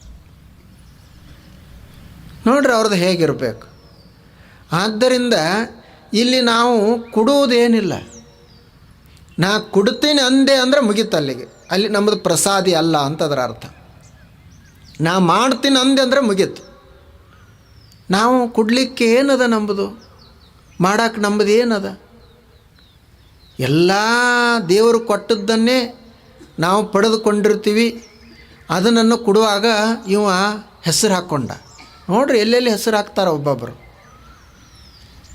ನೋಡ್ರಿ ಅವ್ರದ್ದು ಹೇಗಿರಬೇಕು. ಆದ್ದರಿಂದ ಇಲ್ಲಿ ನಾವು ಕೊಡುವುದೇನಿಲ್ಲ. ನಾ ಕೊಡ್ತೀನಿ ಅಂದೆ ಅಂದರೆ ಮುಗೀತು ಅಲ್ಲಿಗೆ, ಅಲ್ಲಿ ನಮ್ಮದು ಪ್ರಸಾದಿ ಅಲ್ಲ ಅಂತ ಅದರ ಅರ್ಥ. ನಾ ಮಾಡ್ತೀನಿ ಅಂದೆ ಅಂದರೆ ಮುಗೀತು. ನಾವು ಕೊಡಲಿಕ್ಕೆ ಏನದ ನಂಬುದು, ಮಾಡಕ್ಕೆ ನಂಬುದು ಏನದ? ಎಲ್ಲ ದೇವರು ಕೊಟ್ಟದ್ದನ್ನೇ ನಾವು ಪಡೆದುಕೊಂಡಿರ್ತೀವಿ. ಅದನ್ನು ಕೊಡುವಾಗ ಇವ ಹೆಸರು ಹಾಕ್ಕೊಂಡ. ನೋಡ್ರಿ ಎಲ್ಲೆಲ್ಲಿ ಹೆಸರು ಹಾಕ್ತಾರೆ ಒಬ್ಬೊಬ್ಬರು.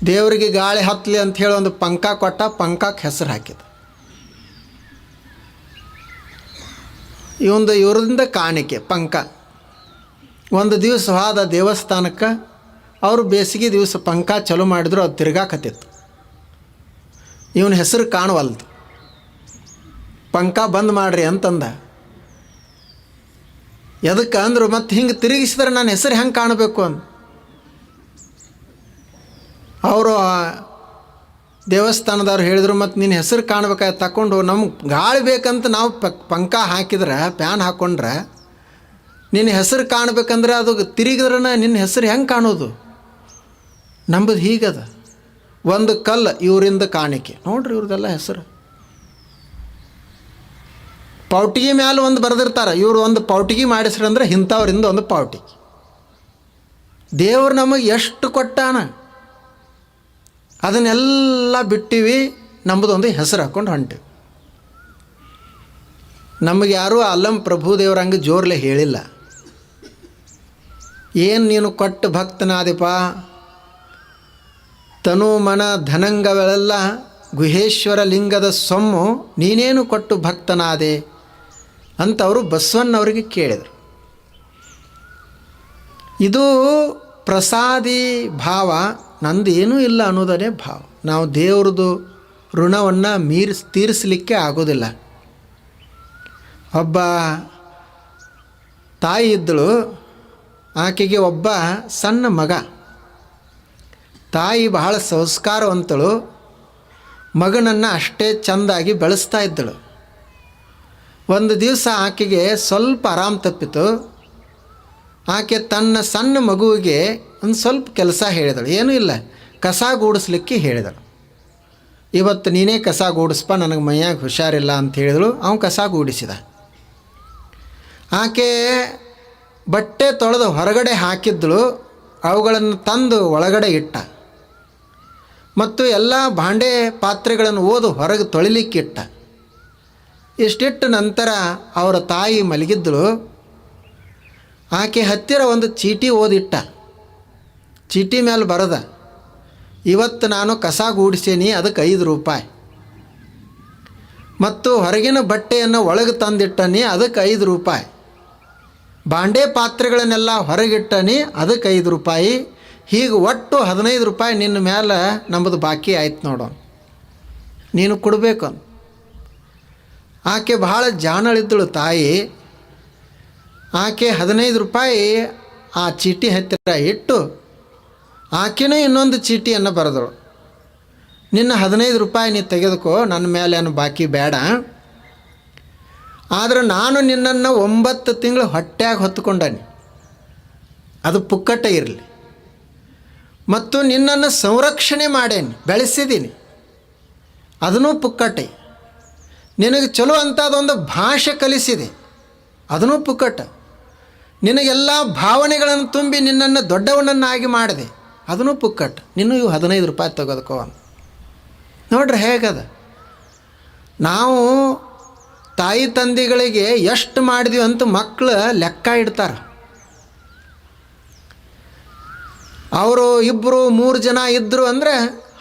ದೇವರಿಗೆ ಗಾಳಿ ಹತ್ತಲಿ ಅಂಥೇಳಿ ಒಂದು ಪಂಕ ಕೊಟ್ಟ, ಪಂಕಕ್ಕೆ ಹೆಸರು ಹಾಕಿದ. ಇವ್ರದಿಂದ ಕಾಣಿಕೆ ಪಂಕ. ಒಂದು ದಿವಸ ಹೋದ ದೇವಸ್ಥಾನಕ್ಕೆ, ಅವರು ಬೇಸಿಗೆ ದಿವಸ ಪಂಕ ಚಲೋ ಮಾಡಿದ್ರು, ಅದು ತಿರ್ಗಾಕತ್ತಿತ್ತು. ಇವನ ಹೆಸರು ಕಾಣವಲ್ದು. ಪಂಕ ಬಂದ್ ಮಾಡ್ರಿ ಅಂತಂದ. ಎದಕ್ಕೆ ಅಂದರು, ಮತ್ತು ಹಿಂಗೆ ತಿರುಗಿಸಿದ್ರೆ ನನ್ನ ಹೆಸರು ಹೆಂಗೆ ಕಾಣಬೇಕು ಅಂತ. ಅವರು ದೇವಸ್ಥಾನದವ್ರು ಹೇಳಿದರು, ಮತ್ತು ನಿನ್ನ ಹೆಸರು ಕಾಣ್ಬೇಕಾದ್ರೆ ತಗೊಂಡು, ನಮ್ಗೆ ಗಾಳಿ ಬೇಕಂತ ನಾವು ಪಂಕ ಹಾಕಿದ್ರೆ, ಪ್ಯಾನ್ ಹಾಕ್ಕೊಂಡ್ರೆ ನಿನ್ನ ಹೆಸರು ಕಾಣ್ಬೇಕಂದ್ರೆ ಅದು ತಿರುಗಿದ್ರೆ ನಿನ್ನ ಹೆಸರು ಹೆಂಗೆ ಕಾಣೋದು? ನಂಬದು ಹೀಗದ. ಒಂದು ಕಲ್ಲು ಇವರಿಂದ ಕಾಣಿಕೆ. ನೋಡ್ರಿ ಇವ್ರದ್ದೆಲ್ಲ ಹೆಸರು. ಪೌಟಿಗೆ ಮ್ಯಾಲೆ ಒಂದು ಬರೆದಿರ್ತಾರೆ, ಇವರು ಒಂದು ಪೌಟಿಗೆ ಮಾಡಿಸ್ರಂದ್ರೆ ಇಂಥವ್ರಿಂದ ಒಂದು ಪೌಟಿಗೆ. ದೇವ್ರು ನಮಗೆ ಎಷ್ಟು ಕೊಟ್ಟಾನ, ಅದನ್ನೆಲ್ಲ ಬಿಟ್ಟಿವಿ, ನಮ್ಮದೊಂದು ಹೆಸರು ಹಾಕ್ಕೊಂಡು ಹೊಂಟಿವಿ. ನಮಗೆ ಯಾರೂ ಅಲ್ಲಂ ಪ್ರಭುದೇವ್ರ ಹಂಗೆ ಜೋರ್ಲೆ ಹೇಳಿಲ್ಲ, ಏನು ನೀನು ಕೊಟ್ಟು ಭಕ್ತನಾದಿಪ, ತನು ಮನ ಧನಂಗಗಳೆಲ್ಲ ಗುಹೇಶ್ವರ ಲಿಂಗದ ಸೊಮ್ಮು, ನೀನೇನು ಕೊಟ್ಟು ಭಕ್ತನಾದೆ ಅಂತ ಅವರು ಬಸವಣ್ಣವರಿಗೆ ಕೇಳಿದರು. ಇದು ಪ್ರಸಾದಿ ಭಾವ, ನಂದು ಏನೂ ಇಲ್ಲ ಅನ್ನೋದನ್ನೇ ಭಾವ. ನಾವು ದೇವ್ರದ್ದು ಋಣವನ್ನು ತೀರಿಸಲಿಕ್ಕೆ ಆಗೋದಿಲ್ಲ. ಒಬ್ಬ ತಾಯಿ ಇದ್ದಳು, ಆಕೆಗೆ ಒಬ್ಬ ಸಣ್ಣ ಮಗ. ತಾಯಿ ಬಹಳ ಸಂಸ್ಕಾರವಂತಳು, ಮಗನನ್ನು ಅಷ್ಟೇ ಚೆಂದಾಗಿ ಬೆಳೆಸ್ತಾ ಇದ್ದಳು. ಒಂದು ದಿವಸ ಆಕೆಗೆ ಸ್ವಲ್ಪ ಆರಾಮ ತಪ್ಪಿತು. ಆಕೆ ತನ್ನ ಸಣ್ಣ ಮಗುವಿಗೆ ಒಂದು ಸ್ವಲ್ಪ ಕೆಲಸ ಹೇಳಿದಳು. ಏನೂ ಇಲ್ಲ, ಕಸ ಗೂಡಿಸ್ಲಿಕ್ಕೆ ಹೇಳಿದರು. ಇವತ್ತು ನೀನೇ ಕಸ ಗೂಡಿಸ್ಪ, ನನಗೆ ಮೈಯಾಗ ಹುಷಾರಿಲ್ಲ ಅಂತ ಹೇಳಿದಳು. ಅವನು ಕಸ ಗೂಡಿಸಿದ. ಆಕೆ ಬಟ್ಟೆ ತೊಳೆದು ಹೊರಗಡೆ ಹಾಕಿದ್ದಳು, ಅವುಗಳನ್ನು ತಂದು ಒಳಗಡೆ ಇಟ್ಟ. ಮತ್ತು ಎಲ್ಲ ಭಾಂಡೆ ಪಾತ್ರೆಗಳನ್ನು ಓದು ಹೊರಗೆ ತೊಳಿಲಿಕ್ಕಿಟ್ಟ. ಇಷ್ಟಿಟ್ಟು ನಂತರ ಅವರ ತಾಯಿ ಮಲಗಿದ್ದಳು. ಆಕೆ ಹತ್ತಿರ ಒಂದು ಚೀಟಿ ಓದಿಟ್ಟ. ಚೀಟಿ ಮೇಲೆ ಬರೆದ, ಇವತ್ತು ನಾನು ಕಸ ಗೂಡಿಸೀನಿ, ಅದಕ್ಕೆ 5 ರೂಪಾಯಿ. ಮತ್ತು ಹೊರಗಿನ ಬಟ್ಟೆಯನ್ನು ಒಳಗೆ ತಂದಿಟ್ಟನಿ, ಅದಕ್ಕೆ 5 ರೂಪಾಯಿ. ಬಾಂಡೆ ಪಾತ್ರೆಗಳನ್ನೆಲ್ಲ ಹೊರಗಿಟ್ಟನಿ, ಅದಕ್ಕೆ 5 ರೂಪಾಯಿ. ಹೀಗೆ ಒಟ್ಟು 15 ರೂಪಾಯಿ ನಿನ್ನ ಮೇಲೆ ನಮ್ಮದು ಬಾಕಿ ಆಯ್ತು ನೋಡು, ನೀನು ಕೊಡಬೇಕು. ಆಕೆ ಬಹಳ ಜಾಣಳಿದ್ದಳು ತಾಯಿ. ಆಕೆ 15 ರೂಪಾಯಿ ಆ ಚೀಟಿ ಹತ್ತಿರ ಇಟ್ಟು ಆಕೆನೂ ಇನ್ನೊಂದು ಚೀಟಿಯನ್ನು ಬರೆದಳು. ನಿನ್ನ 15 ರೂಪಾಯಿ ನೀ ತೆಗೆದುಕೋ, ನನ್ನ ಮೇಲೆ ಏನು ಬಾಕಿ ಬೇಡ. ಆದರೆ ನಾನು ನಿನ್ನನ್ನು 9 ತಿಂಗಳು ಹೊಟ್ಟೆಯಾಗಿ ಹೊತ್ತುಕೊಂಡನಿ, ಅದು ಪುಕ್ಕಟ್ಟೆ ಇರಲಿ. ಮತ್ತು ನಿನ್ನನ್ನು ಸಂರಕ್ಷಣೆ ಮಾಡೇನಿ, ಬೆಳೆಸಿದ್ದೀನಿ, ಅದನ್ನೂ ಪುಕ್ಕಟ್ಟೆ. ನಿನಗೆ ಚಲೋ ಅಂಥದ್ದೊಂದು ಭಾಷೆ ಕಲಿಸಿದೆ, ಅದನ್ನೂ ಪುಕ್ಕಟ್ಟ. ನಿನಗೆಲ್ಲ ಭಾವನೆಗಳನ್ನು ತುಂಬಿ ನಿನ್ನನ್ನು ದೊಡ್ಡವನನ್ನಾಗಿ ಮಾಡಿದೆ, ಅದನ್ನೂ ಪುಕ್ಕಟ್ಟ. ನಿನ್ನೂ ಇವು 15 ರೂಪಾಯಿ ತೆಗೆದುಕೋ ಅಂತ. ನೋಡ್ರಿ ಹೇಗದ. ನಾವು ತಾಯಿ ತಂದೆಗಳಿಗೆ ಎಷ್ಟು ಮಾಡಿದ್ವಿ ಅಂತ ಮಕ್ಕಳು ಲೆಕ್ಕ ಇಡ್ತಾರೆ. ಅವರು 2-3 ಜನ ಇದ್ದರು ಅಂದರೆ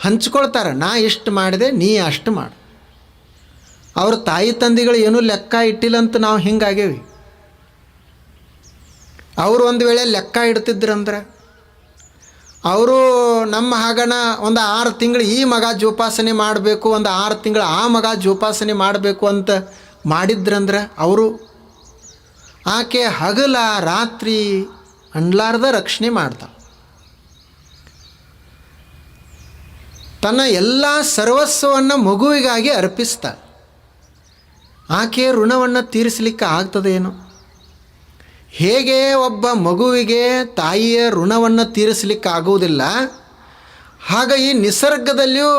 ಹಂಚ್ಕೊಳ್ತಾರೆ, ನಾ ಇಷ್ಟು ಮಾಡಿದೆ, ನೀ ಅಷ್ಟು ಮಾಡು. ಅವ್ರ ತಾಯಿ ತಂದೆಗಳು ಏನೂ ಲೆಕ್ಕ ಇಟ್ಟಿಲ್ಲ ಅಂತ ನಾವು ಹಿಂಗಾಗೇವಿ. ಅವರು ಒಂದು ವೇಳೆ ಲೆಕ್ಕ ಇಡ್ತಿದ್ರಂದ್ರೆ ಅವರು ನಮ್ಮ ಹಾಗನ ಒಂದು 6 ತಿಂಗಳು ಈ ಮಗ ಜೋಪಾಸನೆ ಮಾಡಬೇಕು, ಒಂದು 6 ತಿಂಗಳು ಆ ಮಗ ಜೋಪಾಸನೆ ಮಾಡಬೇಕು ಅಂತ ಮಾಡಿದ್ರಂದ್ರೆ ಅವರು ಆಕೆ ಹಗಲ ರಾತ್ರಿ ಅನ್ಲಾರ್ದ ರಕ್ಷಣೆ ಮಾಡ್ತಾಳೆ. ತನ್ನ ಎಲ್ಲ ಸರ್ವಸ್ವವನ್ನು ಮಗುವಿಗಾಗಿ ಅರ್ಪಿಸ್ತಾಳೆ. ಆಕೆ ಋಣವನ್ನು ತೀರಿಸಲಿಕ್ಕೆ ಆಗ್ತದೇನು? ಹೇಗೆ ಒಬ್ಬ ಮಗುವಿಗೆ ತಾಯಿಯ ಋಣವನ್ನು ತೀರಿಸಲಿಕ್ಕೆ ಆಗುವುದಿಲ್ಲ, ಹಾಗೆ ಈ ನಿಸರ್ಗದಲ್ಲಿಯೂ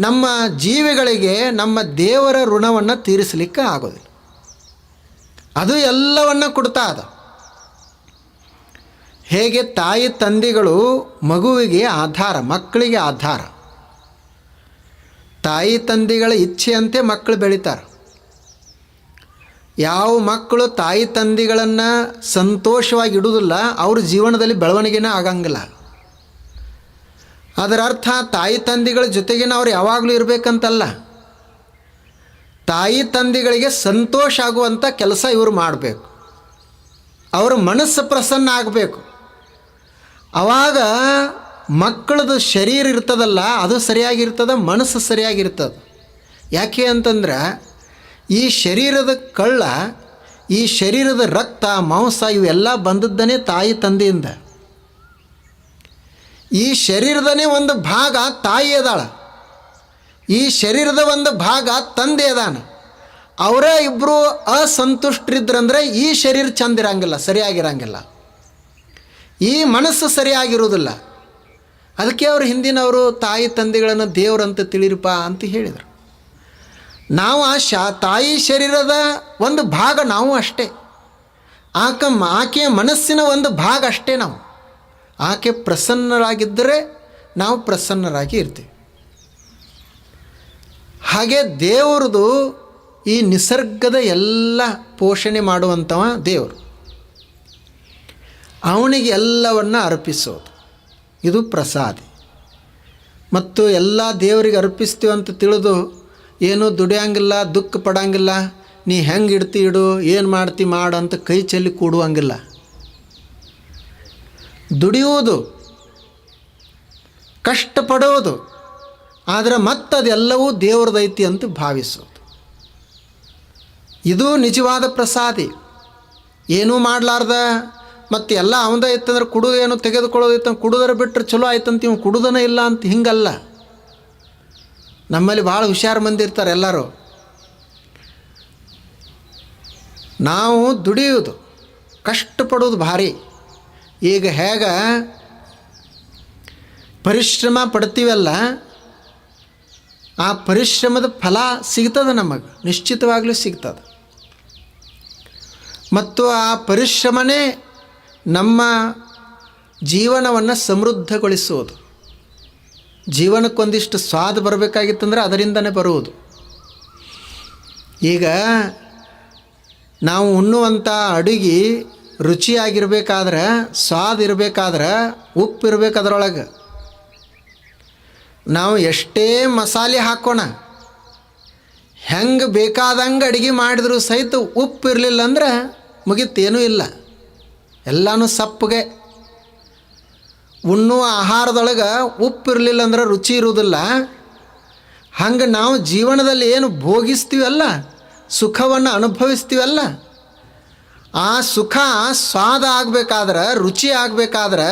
ನಮ್ಮ ಜೀವಿಗಳಿಗೆ ನಮ್ಮ ದೇವರ ಋಣವನ್ನು ತೀರಿಸಲಿಕ್ಕೆ ಆಗೋದಿಲ್ಲ. ಅದು ಎಲ್ಲವನ್ನು ಕೊಡ್ತಾ ಅದ. ಹೇಗೆ ತಾಯಿ ತಂದೆಗಳು ಮಗುವಿಗೆ ಆಧಾರ, ಮಕ್ಕಳಿಗೆ ಆಧಾರ. ತಾಯಿ ತಂದೆಗಳ ಇಚ್ಛೆಯಂತೆ ಮಕ್ಕಳು ಬೆಳೀತಾರೆ. ಯಾವ ಮಕ್ಕಳು ತಾಯಿ ತಂದೆಗಳನ್ನು ಸಂತೋಷವಾಗಿ ಇಡುವುದಿಲ್ಲ, ಅವ್ರ ಜೀವನದಲ್ಲಿ ಬೆಳವಣಿಗೆನೇ ಆಗಂಗಿಲ್ಲ. ಅದರ ಅರ್ಥ ತಾಯಿ ತಂದೆಗಳ ಜೊತೆಗಿನ ಅವ್ರು ಯಾವಾಗಲೂ ಇರಬೇಕಂತಲ್ಲ. ತಾಯಿ ತಂದೆಗಳಿಗೆ ಸಂತೋಷ ಆಗುವಂಥ ಕೆಲಸ ಇವರು ಮಾಡಬೇಕು. ಅವರ ಮನಸ್ಸು ಪ್ರಸನ್ನ ಆಗಬೇಕು. ಆವಾಗ ಮಕ್ಕಳದು ಶರೀರ ಇರ್ತದಲ್ಲ, ಅದು ಸರಿಯಾಗಿರ್ತದೆ, ಮನಸ್ಸು ಸರಿಯಾಗಿರ್ತದೆ. ಯಾಕೆ ಅಂತಂದ್ರೆ ಈ ಶರೀರದ ಕಳ್ಳ, ಈ ಶರೀರದ ರಕ್ತ ಮಾಂಸ ಇವೆಲ್ಲ ಬಂದದ್ದನೇ ತಾಯಿ ತಂದೆಯಿಂದ. ಈ ಶರೀರದನೇ ಒಂದು ಭಾಗ ತಾಯಿ ಅದಾಳ, ಈ ಶರೀರದ ಒಂದು ಭಾಗ ತಂದೆ ಅದಾನ. ಅವರೇ ಇಬ್ಬರು ಅಸಂತುಷ್ಟರಿದ್ರಂದ್ರೆ ಈ ಶರೀರ ಚಂದ ಇರಂಗಿಲ್ಲ, ಸರಿಯಾಗಿರಂಗಿಲ್ಲ, ಈ ಮನಸ್ಸು ಸರಿಯಾಗಿರುವುದಿಲ್ಲ. ಅದಕ್ಕೆ ಅವರು ಹಿಂದಿನವರು ತಾಯಿ ತಂದೆಗಳನ್ನು ದೇವರಂತ ತಿಳಿರಪ್ಪ ಅಂತ ಹೇಳಿದರು. ನಾವು ತಾಯಿ ಶರೀರದ ಒಂದು ಭಾಗ ನಾವು ಅಷ್ಟೇ, ಆಕೆಯ ಮನಸ್ಸಿನ ಒಂದು ಭಾಗ ಅಷ್ಟೇ ನಾವು. ಆಕೆ ಪ್ರಸನ್ನರಾಗಿದ್ದರೆ ನಾವು ಪ್ರಸನ್ನರಾಗಿ ಇರ್ತೀವಿ. ಹಾಗೆ ದೇವರದು ಈ ನಿಸರ್ಗದ ಎಲ್ಲ ಪೋಷಣೆ ಮಾಡುವಂಥವ ದೇವರು. ಅವನಿಗೆ ಎಲ್ಲವನ್ನು ಅರ್ಪಿಸೋದು ಇದು ಪ್ರಸಾದಿ. ಮತ್ತು ಎಲ್ಲ ದೇವರಿಗೆ ಅರ್ಪಿಸ್ತೀವಿ ಅಂತ ತಿಳಿದು ಏನೂ ದುಡಿಯೋಂಗಿಲ್ಲ, ದುಃಖ ಪಡೋಂಗಿಲ್ಲ, ನೀ ಹೆಂಗೆ ಇಡ್ತಿ ಇಡು, ಏನು ಮಾಡ್ತಿ ಮಾಡು ಅಂತ ಕೈ ಚೆಲ್ಲಿ ಕೂಡುವಂಗಿಲ್ಲ. ದುಡಿಯುವುದು, ಕಷ್ಟಪಡೋದು, ಆದರೆ ಮತ್ತದೆಲ್ಲವೂ ದೇವ್ರದೈತಿ ಅಂತ ಭಾವಿಸೋದು, ಇದು ನಿಜವಾದ ಪ್ರಸಾದಿ. ಏನೂ ಮಾಡಲಾರ್ದ ಮತ್ತು ಎಲ್ಲ ಅವಂದ ಇತ್ತಂದ್ರೆ ಕುಡುದೇನು ತೆಗೆದುಕೊಳ್ಳೋದಿತ್ತು, ಕುಡುದರ ಬಿಟ್ಟರೆ ಚಲೋ ಆಯ್ತಂತ ಇವು ಕುಡುದನೇ ಇಲ್ಲ ಅಂತ ಹಿಂಗಲ್ಲ. ನಮ್ಮಲ್ಲಿ ಭಾಳ ಹುಷಾರು ಮಂದಿ ಇರ್ತಾರೆ ಎಲ್ಲರೂ. ನಾವು ದುಡಿಯೋದು, ಕಷ್ಟಪಡೋದು ಭಾರಿ. ಈಗ ಹೇಗೆ ಪರಿಶ್ರಮ ಪಡ್ತೀವಲ್ಲ, ಆ ಪರಿಶ್ರಮದ ಫಲ ಸಿಗ್ತದೆ, ನಮಗೆ ನಿಶ್ಚಿತವಾಗಲೂ ಸಿಗ್ತದೆ. ಮತ್ತು ಆ ಪರಿಶ್ರಮನೇ ನಮ್ಮ ಜೀವನವನ್ನು ಸಮೃದ್ಧಗೊಳಿಸುವುದು. ಜೀವನಕ್ಕೊಂದಿಷ್ಟು ಸ್ವಾದ ಬರಬೇಕಾಗಿತ್ತಂದ್ರೆ ಅದರಿಂದನೇ ಬರುವುದು. ಈಗ ನಾವು ಉಣ್ಣುವಂಥ ಅಡುಗೆ ರುಚಿಯಾಗಿರ್ಬೇಕಾದ್ರೆ, ಸ್ವಾದ ಇರಬೇಕಾದ್ರೆ ಉಪ್ಪು ಇರಬೇಕು ಅದರೊಳಗೆ. ನಾವು ಎಷ್ಟೇ ಮಸಾಲೆ ಹಾಕೋಣ, ಹೆಂಗೆ ಬೇಕಾದಂಗೆ ಅಡುಗೆ ಮಾಡಿದ್ರು ಸಹಿತ ಉಪ್ಪು ಇರಲಿಲ್ಲ ಅಂದ್ರೆ ಮುಗಿತೇನೂ ಇಲ್ಲ, ಎಲ್ಲನೂ ಸಪ್ಪಗೆ. ಉಣ್ಣುವ ಆಹಾರದೊಳಗೆ ಉಪ್ಪು ಇರಲಿಲ್ಲ ಅಂದ್ರೆ ರುಚಿ ಇರುವುದಿಲ್ಲ. ಹಂಗೆ ನಾವು ಜೀವನದಲ್ಲಿ ಏನು ಭೋಗಿಸ್ತೀವಲ್ಲ, ಸುಖವನ್ನು ಅನುಭವಿಸ್ತೀವಲ್ಲ, ಆ ಸುಖ ಸ್ವಾದ ಆಗಬೇಕಾದ್ರೆ, ರುಚಿ ಆಗಬೇಕಾದ್ರೆ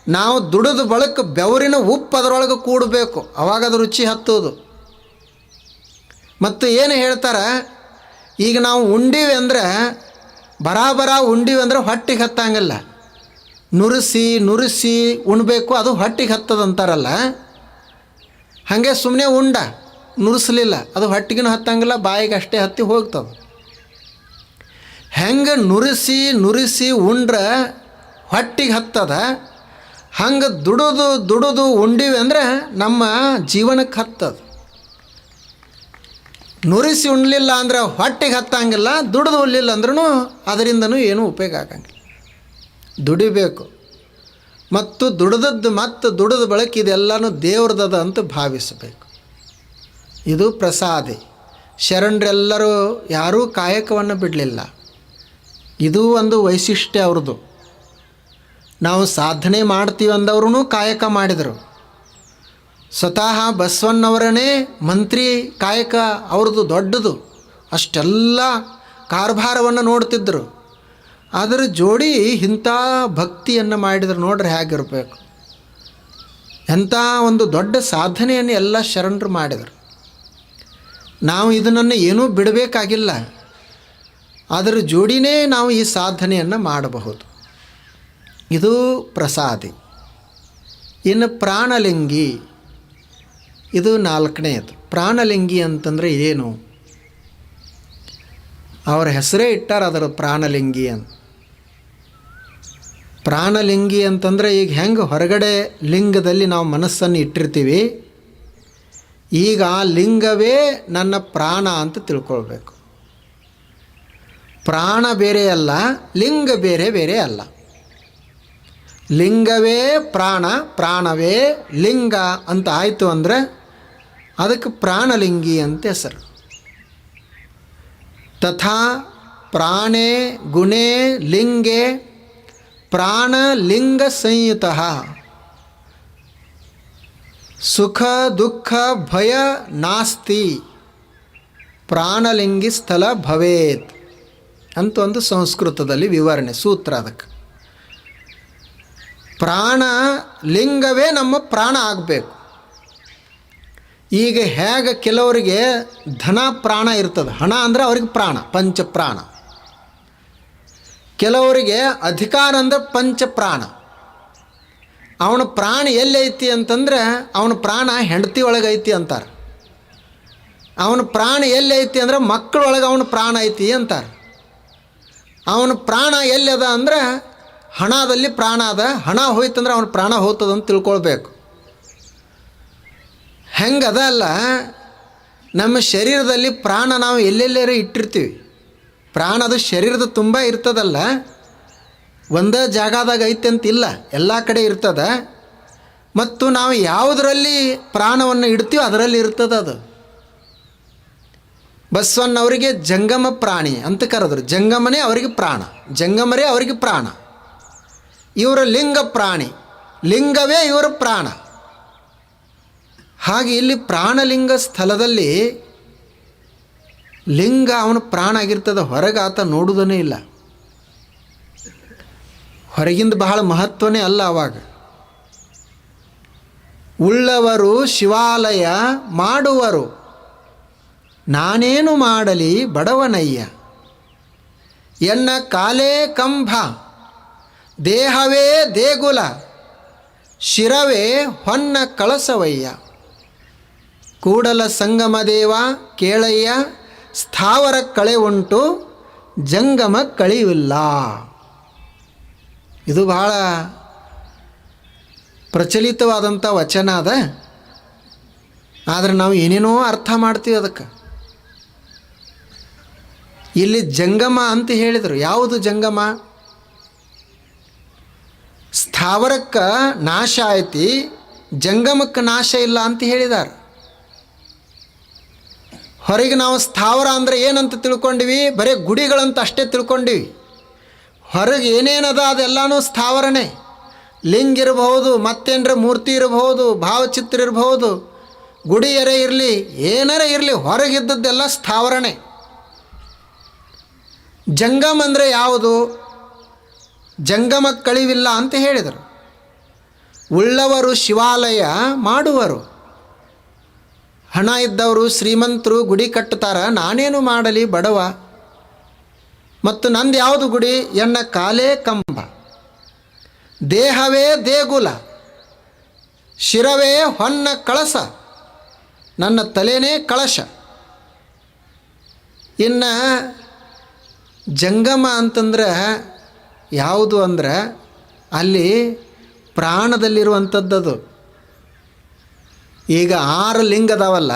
ನಾವು ದುಡಿದ ಬಳಕ ಬೆವರಿನ ಉಪ್ಪು ಅದರೊಳಗೆ ಕೂಡಬೇಕು, ಅವಾಗ ಅದು ರುಚಿ ಹತ್ತೋದು. ಮತ್ತು ಏನು ಹೇಳ್ತಾರೆ, ಈಗ ನಾವು ಉಂಡೀವಿ ಅಂದರೆ ಬರಾಬರ ಉಂಡೀವಿ ಅಂದರೆ ಹೊಟ್ಟೆಗೆ ಹತ್ತಂಗಿಲ್ಲ, ನುರಿಸಿ ನುರಿಸಿ ಉಣ್ಬೇಕು, ಅದು ಹೊಟ್ಟೆಗೆ ಹತ್ತದಂತಾರಲ್ಲ. ಹಾಗೆ ಸುಮ್ಮನೆ ಉಂಡ ನುರಿಸಲಿಲ್ಲ, ಅದು ಹೊಟ್ಟೆಗಿನೂ ಹತ್ತಂಗಿಲ್ಲ, ಬಾಯಿಗೆ ಅಷ್ಟೇ ಹತ್ತಿ ಹೋಗ್ತದೆ. ಹೆಂಗೆ ನುರಿಸಿ ನುರಿಸಿ ಉಂಡ್ರೆ ಹೊಟ್ಟೆಗೆ ಹತ್ತದ, ಹಂಗೆ ದುಡಿದು ದುಡಿದು ಉಂಡೀವಿ ಅಂದರೆ ನಮ್ಮ ಜೀವನಕ್ಕೆ ಹತ್ತದ. ನುರಿಸಿ ಉಣ್ಲಿಲ್ಲ ಅಂದ್ರೆ ಹೊಟ್ಟೆಗೆ ಹತ್ತಂಗಿಲ್ಲ, ದುಡಿದು ಉಣ್ಲಿಲ್ಲ ಅಂದ್ರೂ ಅದರಿಂದನೂ ಏನೂ ಉಪಯೋಗ ಆಗಂಗಿಲ್ಲ. ದುಡಿಬೇಕು, ಮತ್ತು ದುಡಿದದ್ದು ಮತ್ತು ದುಡಿದ ಬಳಕೆ ಇದೆಲ್ಲನೂ ದೇವ್ರದದ ಅಂತ ಭಾವಿಸಬೇಕು. ಇದು ಪ್ರಸಾದಿ. ಶರಣರೆಲ್ಲರೂ ಯಾರೂ ಕಾಯಕವನ್ನು ಬಿಡಲಿಲ್ಲ. ಇದು ಒಂದು ವೈಶಿಷ್ಟ್ಯ ಅವ್ರದ್ದು. ನಾವು ಸಾಧನೆ ಮಾಡ್ತೀವಿ ಅಂದವ್ರೂ ಕಾಯಕ ಮಾಡಿದರು. ಸ್ವತಃ ಬಸವಣ್ಣವರನೇ ಮಂತ್ರಿ ಕಾಯಕ ಅವ್ರದ್ದು ದೊಡ್ಡದು, ಅಷ್ಟೆಲ್ಲ ಕಾರ್ಭಾರವನ್ನು ನೋಡ್ತಿದ್ದರು. ಅದರ ಜೋಡಿ ಇಂಥ ಭಕ್ತಿಯನ್ನು ಮಾಡಿದ್ರು ನೋಡ್ರಿ ಹೇಗಿರಬೇಕು. ಎಂಥ ಒಂದು ದೊಡ್ಡ ಸಾಧನೆಯನ್ನು ಎಲ್ಲ ಶರಣರು ಮಾಡಿದರು. ನಾವು ಇದನ್ನು ಏನೂ ಬಿಡಬೇಕಾಗಿಲ್ಲ, ಅದರ ಜೋಡಿನೇ ನಾವು ಈ ಸಾಧನೆಯನ್ನು ಮಾಡಬಹುದು. ಇದು ಪ್ರಸಾದಿ. ಇನ್ನು ಪ್ರಾಣಲಿಂಗಿ, ಇದು 4ನೇದು. ಪ್ರಾಣಲಿಂಗಿ ಅಂತಂದರೆ ಏನು? ಅವರ ಹೆಸರೇ ಇಟ್ಟಾರ ಅದರ ಪ್ರಾಣಲಿಂಗಿ ಅಂತ. ಪ್ರಾಣಲಿಂಗಿ ಅಂತಂದರೆ ಈಗ ಹೆಂಗೆ ಹೊರಗಡೆ ಲಿಂಗದಲ್ಲಿ ನಾವು ಮನಸ್ಸನ್ನು ಇಟ್ಟಿರ್ತೀವಿ, ಈಗ ಆ ಲಿಂಗವೇ ನನ್ನ ಪ್ರಾಣ ಅಂತ ತಿಳ್ಕೊಳ್ಬೇಕು. ಪ್ರಾಣ ಬೇರೆ ಅಲ್ಲ, ಲಿಂಗ ಬೇರೆ ಬೇರೆ ಅಲ್ಲ. ಲಿಂಗವೇ ಪ್ರಾಣ, ಪ್ರಾಣವೇ ಲಿಂಗ ಅಂತ ಆಯಿತು ಅಂದರೆ ಅದಕ್ಕೆ ಪ್ರಾಣಲಿಂಗಿ ಅಂತ ಹೆಸರು. ತಥಾ ಪ್ರಾಣೇ ಗುಣೇ ಲಿಂಗೆ ಪ್ರಾಣಲಿಂಗ ಸಂಯುತ ಸುಖ ದುಃಖ ಭಯ ನಾಸ್ತಿ ಪ್ರಾಣಲಿಂಗಿ ಸ್ಥಳ ಭವೇತ್ ಅಂತ ಒಂದು ಸಂಸ್ಕೃತದಲ್ಲಿ ವಿವರಣೆ ಸೂತ್ರ. ಅದಕ್ಕೆ ಪ್ರಾಣ ಲಿಂಗವೇ ನಮ್ಮ ಪ್ರಾಣ ಆಗಬೇಕು. ಈಗ ಹೇಗೆ ಕೆಲವರಿಗೆ ಧನ ಪ್ರಾಣ ಇರ್ತದೆ, ಹಣ ಅಂದರೆ ಅವ್ರಿಗೆ ಪ್ರಾಣ, ಪಂಚಪ್ರಾಣ. ಕೆಲವರಿಗೆ ಅಧಿಕಾರ ಅಂದರೆ ಪಂಚಪ್ರಾಣ. ಅವನ ಪ್ರಾಣ ಎಲ್ಲೈತಿ ಅಂತಂದರೆ ಅವನ ಪ್ರಾಣ ಹೆಂಡತಿ ಒಳಗೆ ಐತಿ ಅಂತಾರೆ. ಅವನ ಪ್ರಾಣ ಎಲ್ಲೈತಿ ಅಂದರೆ ಮಕ್ಕಳೊಳಗೆ ಅವನ ಪ್ರಾಣ ಐತಿ ಅಂತಾರೆ. ಅವನ ಪ್ರಾಣ ಎಲ್ಲದ ಅಂದರೆ ಹಣದಲ್ಲಿ ಪ್ರಾಣ ಅದ, ಹಣ ಹೋಯ್ತಂದ್ರೆ ಅವನ ಪ್ರಾಣ ಹೋಗ್ತದಂತ ತಿಳ್ಕೊಳ್ಬೇಕು. ಹೆಂಗದ ಅಲ್ಲ, ನಮ್ಮ ಶರೀರದಲ್ಲಿ ಪ್ರಾಣ ನಾವು ಎಲ್ಲೆಲ್ಲರೂ ಇಟ್ಟಿರ್ತೀವಿ. ಪ್ರಾಣ ಅದು ಶರೀರದ ತುಂಬ ಇರ್ತದಲ್ಲ, ಒಂದೇ ಜಾಗದಾಗ ಐತೆ ಅಂತಿಲ್ಲ, ಎಲ್ಲ ಕಡೆ ಇರ್ತದೆ. ಮತ್ತು ನಾವು ಯಾವುದರಲ್ಲಿ ಪ್ರಾಣವನ್ನು ಇಡ್ತೀವೋ ಅದರಲ್ಲಿ ಇರ್ತದೆ ಅದು. ಬಸವಣ್ಣವರಿಗೆ ಜಂಗಮ ಪ್ರಾಣಿ ಅಂತ ಕರೆದ್ರು. ಜಂಗಮನೇ ಅವರಿಗೆ ಪ್ರಾಣ, ಜಂಗಮರೇ ಅವರಿಗೆ ಪ್ರಾಣ. ಇವರ ಲಿಂಗ ಪ್ರಾಣಿ, ಲಿಂಗವೇ ಇವರ ಪ್ರಾಣ. ಹಾಗೆ ಇಲ್ಲಿ ಪ್ರಾಣಲಿಂಗ ಸ್ಥಳದಲ್ಲಿ ಲಿಂಗ ಅವನ ಪ್ರಾಣ ಆಗಿರ್ತದೆ, ಹೊರಗೆ ಆತ ನೋಡುವುದನೇ ಇಲ್ಲ. ಹೊರಗಿಂದ ಬಹಳ ಮಹತ್ವನೇ ಅಲ್ಲ. ಆವಾಗ ಉಳ್ಳವರು ಶಿವಾಲಯ ಮಾಡುವರು, ನಾನೇನು ಮಾಡಲಿ ಬಡವನಯ್ಯ, ಎನ್ನ ಕಾಲೇ ಕಂಭ ದೇಹವೇ ದೇಗುಲ, ಶಿರವೇ ಹೊನ್ನ ಕಳಸವಯ್ಯ. ಕೂಡಲ ಸಂಗಮ ದೇವ ಕೇಳಯ್ಯ, ಸ್ಥಾವರ ಕಳೆ ಉಂಟು ಜಂಗಮ ಕಳಿವಿಲ್ಲ. ಇದು ಬಹಳ ಪ್ರಚಲಿತವಾದಂಥ ವಚನ ಅದ. ಆದರೆ ನಾವು ಏನೇನೋ ಅರ್ಥ ಮಾಡ್ತೀವಿ ಅದಕ್ಕೆ. ಇಲ್ಲಿ ಜಂಗಮ ಅಂತ ಹೇಳಿದರು. ಯಾವುದು ಜಂಗಮ? ಸ್ಥಾವರಕ್ಕೆ ನಾಶ ಐತಿ, ಜಂಗಮಕ್ಕೆ ನಾಶ ಇಲ್ಲ ಅಂತ ಹೇಳಿದ್ದಾರೆ. ಹೊರಗೆ ನಾವು ಸ್ಥಾವರ ಅಂದರೆ ಏನಂತ ತಿಳ್ಕೊಂಡಿವಿ? ಬರೀ ಗುಡಿಗಳಂತ ಅಷ್ಟೇ ತಿಳ್ಕೊಂಡಿವಿ. ಹೊರಗೆ ಏನೇನದ ಅದೆಲ್ಲನೂ ಸ್ಥಾವರನೇ. ಲಿಂಗ ಇರಬಹುದು, ಮತ್ತೇನರ ಮೂರ್ತಿ ಇರಬಹುದು, ಭಾವಚಿತ್ರ ಇರಬಹುದು, ಗುಡಿಯರೇ ಇರಲಿ, ಏನಾರ ಇರಲಿ, ಹೊರಗಿದ್ದದ್ದೆಲ್ಲ ಸ್ಥಾವರನೇ. ಜಂಗಮ ಅಂದರೆ ಯಾವುದು? ಜಂಗಮ ಕಳಿವಿಲ್ಲ ಅಂತ ಹೇಳಿದರು. ಉಳ್ಳವರು ಶಿವಾಲಯ ಮಾಡುವರು. ಹಣ ಇದ್ದವರು ಶ್ರೀಮಂತರು ಗುಡಿ ಕಟ್ಟುತ್ತಾರ, ನಾನೇನು ಮಾಡಲಿ ಬಡವ. ಮತ್ತು ನಂದು ಯಾವುದು ಗುಡಿ? ಎನ್ನ ಕಾಲೇ ಕಂಬ, ದೇಹವೇ ದೇಗುಲ, ಶಿರವೇ ಹೊನ್ನ ಕಳಸ, ನನ್ನ ತಲೆನೇ ಕಳಶ. ಇನ್ನು ಜಂಗಮ ಅಂತಂದ್ರೆ ಯಾವುದು ಅಂದ್ರೆ ಅಲ್ಲಿ ಪ್ರಾಣದಲ್ಲಿರುವಂಥದ್ದದು. ಈಗ 6 ಲಿಂಗ ಅದಾವಲ್ಲ,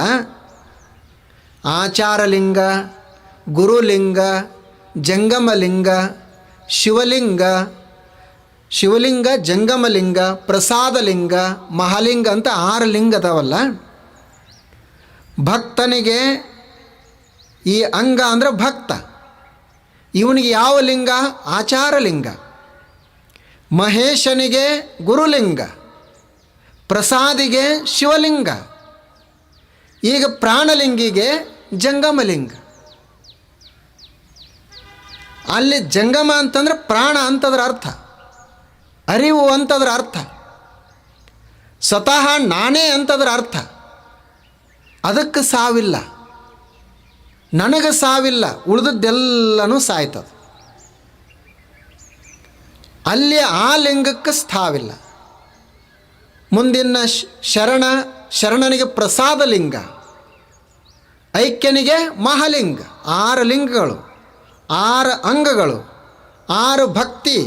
ಆಚಾರಲಿಂಗ, ಗುರುಲಿಂಗ, ಜಂಗಮಲಿಂಗ, ಶಿವಲಿಂಗ, ಜಂಗಮಲಿಂಗ, ಪ್ರಸಾದಲಿಂಗ, ಮಹಾಲಿಂಗ ಅಂತ 6 ಲಿಂಗ ಅದಾವಲ್ಲ. ಭಕ್ತನಿಗೆ ಈ ಅಂಗ ಅಂದರೆ ಭಕ್ತ. ಇವನಿಗೆ ಯಾವ ಲಿಂಗ? ಆಚಾರಲಿಂಗ. ಮಹೇಶನಿಗೆ ಗುರುಲಿಂಗ, ಪ್ರಸಾದಿಗೆ ಶಿವಲಿಂಗ, ಈಗ ಪ್ರಾಣಲಿಂಗಿಗೆ ಜಂಗಮಲಿಂಗ. ಅಲ್ಲಿ ಜಂಗಮ ಅಂತಂದ್ರೆ ಪ್ರಾಣ ಅಂತದ್ರ ಅರ್ಥ, ಅರಿವು ಅಂತದ್ರ ಅರ್ಥ, ಸ್ವತಃ ನಾನೇ ಅಂತದ್ರ ಅರ್ಥ. ಅದಕ್ಕೆ ಸಾವಿಲ್ಲ, ನನಗೆ ಸಾವಿಲ್ಲ, ಉಳಿದದ್ದೆಲ್ಲನೂ ಸಾಯ್ತದೆ. ಅಲ್ಲಿ ಆ ಲಿಂಗಕ್ಕೆ ಸ್ಥಾವಿಲ್ಲ. ಮುಂದಿನ ಶರಣನಿಗೆ ಪ್ರಸಾದ ಲಿಂಗ, ಐಕ್ಯನಿಗೆ ಮಹಾಲಿಂಗ. 6 ಲಿಂಗಗಳು, 6 ಅಂಗಗಳು, 6 ಭಕ್ತಿ,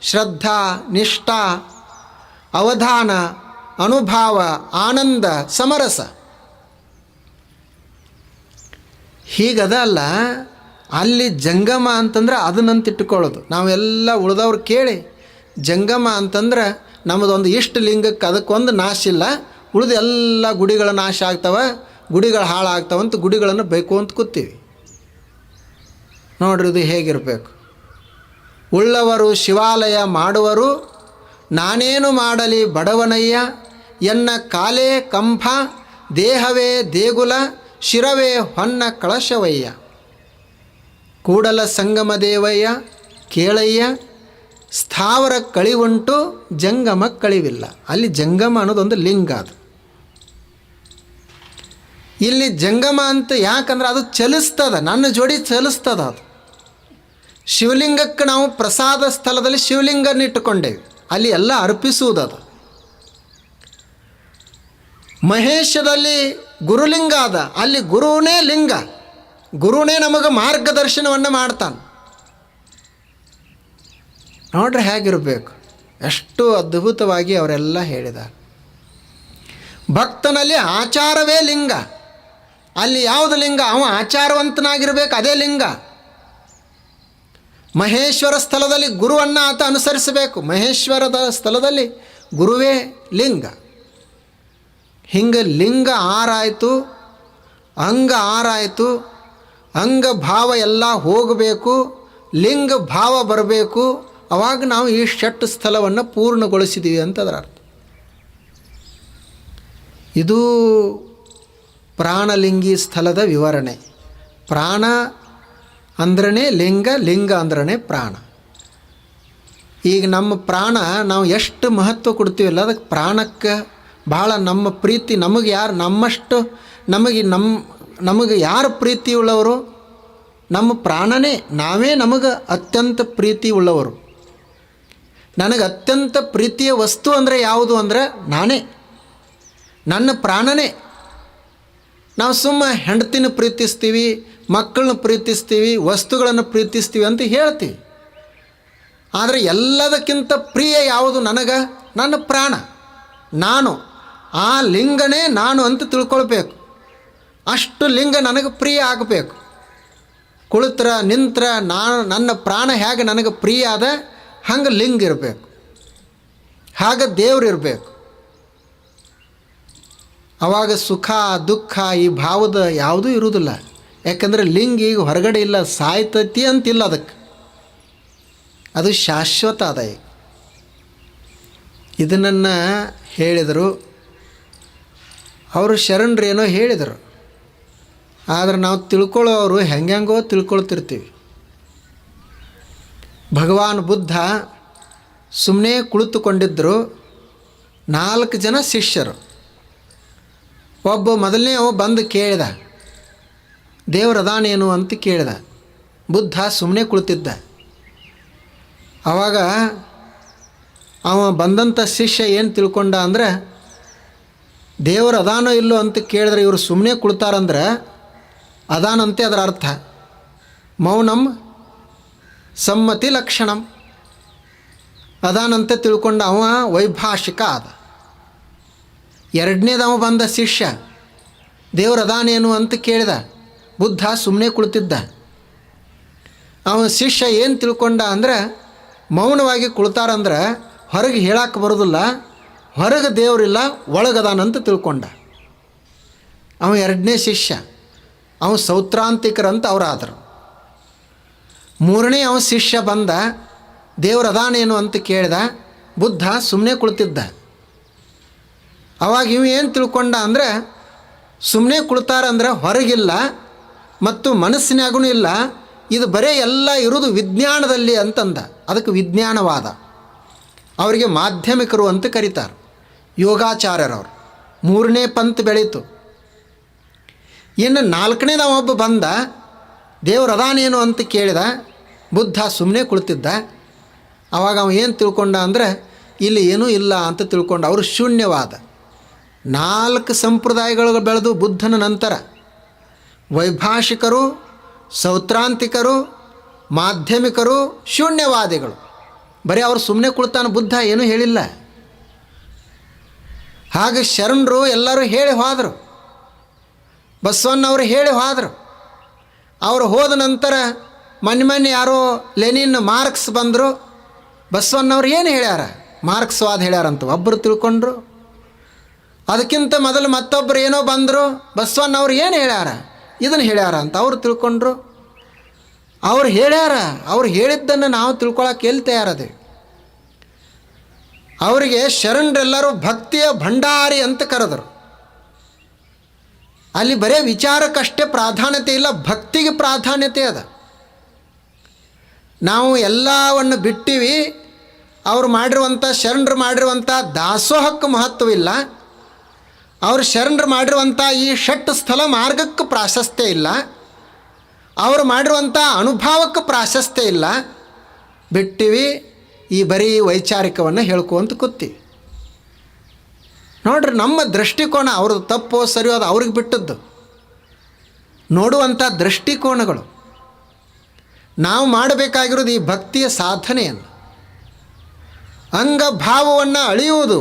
ಶ್ರದ್ಧಾ, ನಿಷ್ಠಾ, ಅವಧಾನ, ಅನುಭಾವ, ಆನಂದ, ಸಮರಸ. ಹೀಗದ ಅಲ್ಲ. ಅಲ್ಲಿ ಜಂಗಮ ಅಂತಂದ್ರೆ ಅದನ್ನಂತಿಟ್ಟುಕೊಳ್ಳೋದು. ನಾವೆಲ್ಲ ಉಳಿದವ್ರು ಕೇಳಿ ಜಂಗಮ ಅಂತಂದ್ರೆ ನಮ್ಮದೊಂದು ಇಷ್ಟು ಲಿಂಗಕ್ಕೆ ಅದಕ್ಕೊಂದು ನಾಶ ಇಲ್ಲ, ಉಳಿದ ಎಲ್ಲ ಗುಡಿಗಳ ನಾಶ ಆಗ್ತವೆ, ಗುಡಿಗಳು ಹಾಳಾಗ್ತವಂತ ಗುಡಿಗಳನ್ನು ಬೇಕು ಅಂತ ಕೂತೀವಿ. ನೋಡ್ರಿ, ಇದು ಹೇಗಿರಬೇಕು? ಉಳ್ಳವರು ಶಿವಾಲಯ ಮಾಡುವರು, ನಾನೇನು ಮಾಡಲಿ ಬಡವನಯ್ಯ, ಎನ್ನ ಕಾಲೇ ಕಂಭ, ದೇಹವೇ ದೇಗುಲ, ಶಿರವೇ ಹೊನ್ನ ಕಳಶವಯ್ಯ. ಕೂಡಲ ಸಂಗಮ ದೇವಯ್ಯ ಕೇಳಯ್ಯ, ಸ್ಥಾವರ ಕಳಿವುಂಟು ಜಂಗಮ ಕಳಿವಿಲ್ಲ. ಅಲ್ಲಿ ಜಂಗಮ ಅನ್ನೋದೊಂದು ಲಿಂಗ. ಅದು ಇಲ್ಲಿ ಜಂಗಮ ಅಂತ ಯಾಕಂದ್ರೆ ಅದು ಚಲಿಸ್ತದ, ನನ್ನ ಜೋಡಿ ಚಲಿಸ್ತದ. ಅದು ಶಿವಲಿಂಗಕ್ಕೆ ನಾವು ಪ್ರಸಾದ ಸ್ಥಳದಲ್ಲಿ ಶಿವಲಿಂಗನ ಇಟ್ಟುಕೊಂಡೇವೆ, ಅಲ್ಲಿ ಎಲ್ಲ ಅರ್ಪಿಸುವುದದು. ಮಹೇಶದಲ್ಲಿ ಗುರುಲಿಂಗ ಅದ, ಅಲ್ಲಿ ಗುರುವೇ ಲಿಂಗ, ಗುರುವೇ ನಮಗೆ ಮಾರ್ಗದರ್ಶನವನ್ನು ಮಾಡ್ತಾನೆ. ನೋಡ್ರಿ ಹೇಗಿರಬೇಕು, ಎಷ್ಟು ಅದ್ಭುತವಾಗಿ ಅವರೆಲ್ಲ ಹೇಳಿದ್ದಾರೆ. ಭಕ್ತನಲ್ಲಿ ಆಚಾರವೇ ಲಿಂಗ. ಅಲ್ಲಿ ಯಾವುದು ಲಿಂಗ? ಅವ ಆಚಾರವಂತನಾಗಿರ್ಬೇಕು, ಅದೇ ಲಿಂಗ. ಮಹೇಶ್ವರ ಸ್ಥಳದಲ್ಲಿ ಗುರುವನ್ನು ಆತ ಅನುಸರಿಸಬೇಕು, ಮಹೇಶ್ವರದ ಸ್ಥಳದಲ್ಲಿ ಗುರುವೇ ಲಿಂಗ. ಹಿಂಗೆ ಲಿಂಗ 6 ಆಯಿತು, ಅಂಗ 6 ಆಯಿತು. ಅಂಗ ಭಾವ ಎಲ್ಲ ಹೋಗಬೇಕು, ಲಿಂಗ ಭಾವ ಬರಬೇಕು. ಅವಾಗ ನಾವು ಈ ಷಟ್ ಸ್ಥಳವನ್ನು ಪೂರ್ಣಗೊಳಿಸಿದ್ದೀವಿ ಅಂತ ಅದರ ಅರ್ಥ. ಇದು ಪ್ರಾಣಲಿಂಗಿ ಸ್ಥಳದ ವಿವರಣೆ. ಪ್ರಾಣ ಅಂದ್ರೇ ಲಿಂಗ, ಲಿಂಗ ಅಂದ್ರೇ ಪ್ರಾಣ. ಈಗ ನಮ್ಮ ಪ್ರಾಣ ನಾವು ಎಷ್ಟು ಮಹತ್ವ ಕೊಡ್ತೀವಲ್ಲ, ಅದಕ್ಕೆ ಪ್ರಾಣಕ್ಕೆ ಭಾಳ ನಮ್ಮ ಪ್ರೀತಿ. ನಮಗೆ ಯಾರು ನಮ್ಮಷ್ಟು ನಮಗೆ ಯಾರು ಪ್ರೀತಿ ಉಳ್ಳವರು? ನಮ್ಮ ಪ್ರಾಣನೇ, ನಾವೇ ನಮಗೆ ಅತ್ಯಂತ ಪ್ರೀತಿ ಉಳ್ಳವರು. ನನಗೆ ಅತ್ಯಂತ ಪ್ರೀತಿಯ ವಸ್ತು ಅಂದರೆ ಯಾವುದು ಅಂದರೆ ನಾನೇ, ನನ್ನ ಪ್ರಾಣನೇ. ನಾವು ಸುಮ್ಮ ಹೆಂಡತಿನ ಪ್ರೀತಿಸ್ತೀವಿ, ಮಕ್ಕಳನ್ನ ಪ್ರೀತಿಸ್ತೀವಿ, ವಸ್ತುಗಳನ್ನು ಪ್ರೀತಿಸ್ತೀವಿ ಅಂತ ಹೇಳ್ತೀವಿ. ಆದರೆ ಎಲ್ಲದಕ್ಕಿಂತ ಪ್ರಿಯ ಯಾವುದು ನನಗೆ? ನನ್ನ ಪ್ರಾಣ, ನಾನು. ಆ ಲಿಂಗನೇ ನಾನು ಅಂತ ತಿಳ್ಕೊಳ್ಬೇಕು. ಅಷ್ಟು ಲಿಂಗ ನನಗೆ ಪ್ರಿಯ ಆಗಬೇಕು. ಕುಳಿತ್ರ ನಿಂತ್ರ ನನ್ನ ಪ್ರಾಣ ಹೇಗೆ ನನಗೆ ಪ್ರಿಯ ಅದ, ಹಂಗೆ ಲಿಂಗ ಇರಬೇಕು, ಹಾಗೆ ದೇವ್ರು ಇರಬೇಕು. ಆವಾಗ ಸುಖ ದುಃಖ ಈ ಭಾವದ ಯಾವುದೂ ಇರುವುದಿಲ್ಲ. ಯಾಕಂದರೆ ಲಿಂಗ ಈಗ ಹೊರಗಡೆ ಇಲ್ಲ, ಸಾಯ್ತತಿ ಅಂತಿಲ್ಲ, ಅದಕ್ಕೆ ಅದು ಶಾಶ್ವತ ಅದ. ಇದನ್ನು ಹೇಳಿದರು ಅವರು, ಶರಣರೇನೋ ಹೇಳಿದರು. ಆದರೆ ನಾವು ತಿಳ್ಕೊಳ್ಳೋರು ಹೆಂಗೆಂಗೋ ತಿಳ್ಕೊಳ್ತಿರ್ತೀವಿ. ಭಗವಾನ್ ಬುದ್ಧ ಸುಮ್ಮನೆ ಕುಳಿತುಕೊಂಡಿದ್ದರು. 4 ಜನ ಶಿಷ್ಯರು. ಒಬ್ಬ ಮೊದಲನೇ ಅವ ಬಂದು ಕೇಳಿದ, ದೇವ್ರ ಅದಾನೇನು ಅಂತ ಕೇಳಿದ. ಬುದ್ಧ ಸುಮ್ಮನೆ ಕುಳಿತಿದ್ದ. ಆವಾಗ ಅವ ಬಂದಂಥ ಶಿಷ್ಯ ಏನು ತಿಳ್ಕೊಂಡ ಅಂದರೆ, ದೇವ್ರ ಅದಾನೋ ಇಲ್ಲೋ ಅಂತ ಕೇಳಿದ್ರೆ ಇವರು ಸುಮ್ಮನೆ ಕುಳಿತಾರಂದ್ರೆ ಅದಾನಂತೆ ಅದರ ಅರ್ಥ. ಮೌನಂ ಸಮ್ಮತಿ ಲಕ್ಷಣಂ, ಅದಾನಂತೆ ತಿಳ್ಕೊಂಡ ಅವ ವೈಭಾಷಿಕ ಆದ. ಎರಡನೇದವ ಬಂದ ಶಿಷ್ಯ ದೇವ್ರ ಅದಾನೇನು ಅಂತ ಕೇಳಿದ. ಬುದ್ಧ ಸುಮ್ಮನೆ ಕುಳಿತಿದ್ದ. ಅವನ ಶಿಷ್ಯ ಏನು ತಿಳ್ಕೊಂಡ ಅಂದರೆ, ಮೌನವಾಗಿ ಕುಳಿತಾರಂದ್ರೆ ಹೊರಗೆ ಹೇಳಕ್ಕೆ ಬರೋದಿಲ್ಲ, ಹೊರಗೆ ದೇವರಿಲ್ಲ, ಒಳಗದಾನಂತ ತಿಳ್ಕೊಂಡ. ಅವ ಎರಡನೇ ಶಿಷ್ಯ, ಅವನು ಸೌತ್ರಾಂತಿಕರಂತ ಅವರಾದರು. ಮೂರನೇ ಅವ ಶಿಷ್ಯ ಬಂದ, ದೇವ್ರ ಅದಾನೇನು ಅಂತ ಕೇಳಿದ. ಬುದ್ಧ ಸುಮ್ಮನೆ ಕುಳಿತಿದ್ದ. ಅವಾಗ ಇವು ಏನು ತಿಳ್ಕೊಂಡ ಅಂದರೆ, ಸುಮ್ಮನೆ ಕುಳಿತಾರಂದ್ರೆ ಹೊರಗಿಲ್ಲ ಮತ್ತು ಮನಸ್ಸಿನಾಗೂ ಇಲ್ಲ, ಇದು ಬರೀ ಎಲ್ಲ ಇರೋದು ವಿಜ್ಞಾನದಲ್ಲಿ ಅಂತಂದ. ಅದಕ್ಕೆ ವಿಜ್ಞಾನವಾದ. ಅವರಿಗೆ ಮಾಧ್ಯಮಿಕರು ಅಂತ ಕರೀತಾರೆ, ಯೋಗಾಚಾರ್ಯರವರು. 3ನೇ ಪಂಥ ಬೆಳೀತು. ಇನ್ನು 4ನೇದ ಒಬ್ಬ ಬಂದ, ದೇವ್ರ ಅದಾನೇನು ಅಂತ ಕೇಳಿದ. ಬುದ್ಧ ಸುಮ್ಮನೆ ಕುಳಿತಿದ್ದ. ಆವಾಗ ಅವ ಏನು ತಿಳ್ಕೊಂಡ ಅಂದರೆ, ಇಲ್ಲಿ ಏನೂ ಇಲ್ಲ ಅಂತ ತಿಳ್ಕೊಂಡ. ಅವರು ಶೂನ್ಯವಾದ. 4 ಸಂಪ್ರದಾಯಗಳು ಬೆಳೆದು ಬುದ್ಧನ ನಂತರ ವೈಭಾಷಿಕರು, ಸೌತ್ರಾಂತಿಕರು, ಮಾಧ್ಯಮಿಕರು, ಶೂನ್ಯವಾದಿಗಳು. ಬರೀ ಅವರು ಸುಮ್ಮನೆ ಕುಳಿತಾನ, ಬುದ್ಧ ಏನೂ ಹೇಳಿಲ್ಲ. ಹಾಗೆ ಶರಣರು ಎಲ್ಲರೂ ಹೇಳಿ ಹೋದರು. ಬಸವಣ್ಣವರು ಹೇಳಿ ಹೋದರು. ಅವರು ಹೋದ ನಂತರ ಮೊನ್ನೆ ಯಾರೋ ಲೆನಿನ್, ಮಾರ್ಕ್ಸ್ ಬಂದರು. ಬಸವಣ್ಣವ್ರು ಏನು ಹೇಳ್ಯಾರ? ಮಾರ್ಕ್ಸ್ವಾದ ಹೇಳ್ಯಾರಂತ ಒಬ್ಬರು ತಿಳ್ಕೊಂಡ್ರು. ಅದಕ್ಕಿಂತ ಮೊದಲು ಮತ್ತೊಬ್ಬರು ಏನೋ ಬಂದರು, ಬಸವಣ್ಣವ್ರು ಏನು ಹೇಳ್ಯಾರ? ಇದನ್ನು ಹೇಳ್ಯಾರ ಅಂತ ಅವರು ತಿಳ್ಕೊಂಡ್ರು. ಅವ್ರು ಹೇಳ್ಯಾರ, ಅವ್ರು ಹೇಳಿದ್ದನ್ನು ನಾವು ತಿಳ್ಕೊಳಕ್ಕೆ ಎಲ್ಲಿ ತಯಾರದೆ? ಅವರಿಗೆ ಶರಣರೆಲ್ಲರೂ ಭಕ್ತಿಯ ಭಂಡಾರಿ ಅಂತ ಕರೆದರು. ಅಲ್ಲಿ ಬರೇ ವಿಚಾರಕ್ಕಷ್ಟೇ ಪ್ರಾಧಾನ್ಯತೆ ಇಲ್ಲ, ಭಕ್ತಿಗೆ ಪ್ರಾಧಾನ್ಯತೆ ಅದ. ನಾವು ಎಲ್ಲವನ್ನು ಬಿಟ್ಟಿವಿ. ಅವರು ಮಾಡಿರುವಂಥ, ಶರಣರು ಮಾಡಿರುವಂಥ ದಾಸೋಹಕ್ಕೆ ಮಹತ್ವವಿಲ್ಲ. ಅವರು ಶರಣರು ಮಾಡಿರುವಂಥ ಈ ಷಟ್ ಸ್ಥಳ ಮಾರ್ಗಕ್ಕೆ ಪ್ರಾಶಸ್ತ್ಯ ಇಲ್ಲ. ಅವರು ಮಾಡಿರುವಂಥ ಅನುಭವಕ್ಕೆ ಪ್ರಾಶಸ್ತ್ಯ ಇಲ್ಲ. ಬಿಟ್ಟಿವಿ, ಈ ಬರೀ ವೈಚಾರಿಕವನ್ನು ಹೇಳ್ಕೊಂತ ಕೂತೀವಿ. ನೋಡ್ರಿ, ನಮ್ಮ ದೃಷ್ಟಿಕೋನ ಅವ್ರದ್ದು ತಪ್ಪೋ ಸರಿಯೋ ಅದು ಅವ್ರಿಗೆ ಬಿಟ್ಟದ್ದು. ನೋಡುವಂಥ ದೃಷ್ಟಿಕೋನಗಳು. ನಾವು ಮಾಡಬೇಕಾಗಿರೋದು ಈ ಭಕ್ತಿಯ ಸಾಧನೆಯನ್ನು. ಅಂಗಭಾವವನ್ನು ಅಳಿಯುವುದು,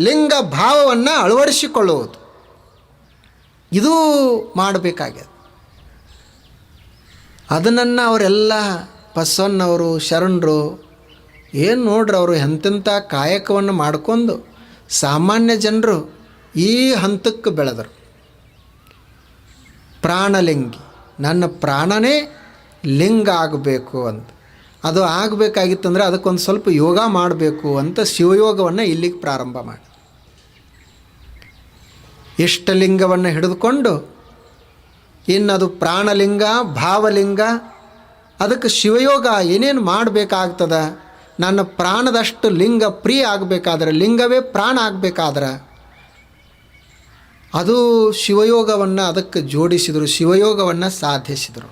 ಲಿಂಗ ಭಾವವನ್ನು ಅಳವಡಿಸಿಕೊಳ್ಳುವುದು, ಇದು ಮಾಡಬೇಕಾಗ್ಯದ. ಅದನ್ನು ಅವರೆಲ್ಲ ಬಸವಣ್ಣವರು, ಶರಣರು ಏನು ನೋಡ್ರಿ, ಅವರು ಎಂತೆಂಥ ಕಾಯಕವನ್ನು ಮಾಡಿಕೊಂಡು ಸಾಮಾನ್ಯ ಜನರು ಈ ಹಂತಕ್ಕೆ ಬೆಳೆದರು. ಪ್ರಾಣಲಿಂಗಿ, ನನ್ನ ಪ್ರಾಣನೇ ಲಿಂಗ ಆಗಬೇಕು ಅಂತ. ಅದು ಆಗಬೇಕಾಗಿತ್ತಂದ್ರೆ ಅದಕ್ಕೊಂದು ಸ್ವಲ್ಪ ಯೋಗ ಮಾಡಬೇಕು ಅಂತ ಶಿವಯೋಗವನ್ನು ಇಲ್ಲಿಗೆ ಪ್ರಾರಂಭ ಮಾಡಿ, ಇಷ್ಟಲಿಂಗವನ್ನು ಹಿಡಿದುಕೊಂಡು ಇನ್ನದು ಪ್ರಾಣಲಿಂಗ, ಭಾವಲಿಂಗ, ಅದಕ್ಕೆ ಶಿವಯೋಗ ಏನೇನು ಮಾಡಬೇಕಾಗ್ತದ. ನನ್ನ ಪ್ರಾಣದಷ್ಟು ಲಿಂಗ ಪ್ರಿಯ ಆಗಬೇಕಾದ್ರೆ, ಲಿಂಗವೇ ಪ್ರಾಣ ಆಗಬೇಕಾದ್ರೆ ಅದು ಶಿವಯೋಗವನ್ನು ಅದಕ್ಕೆ ಜೋಡಿಸಿದರು, ಶಿವಯೋಗವನ್ನು ಸಾಧಿಸಿದರು.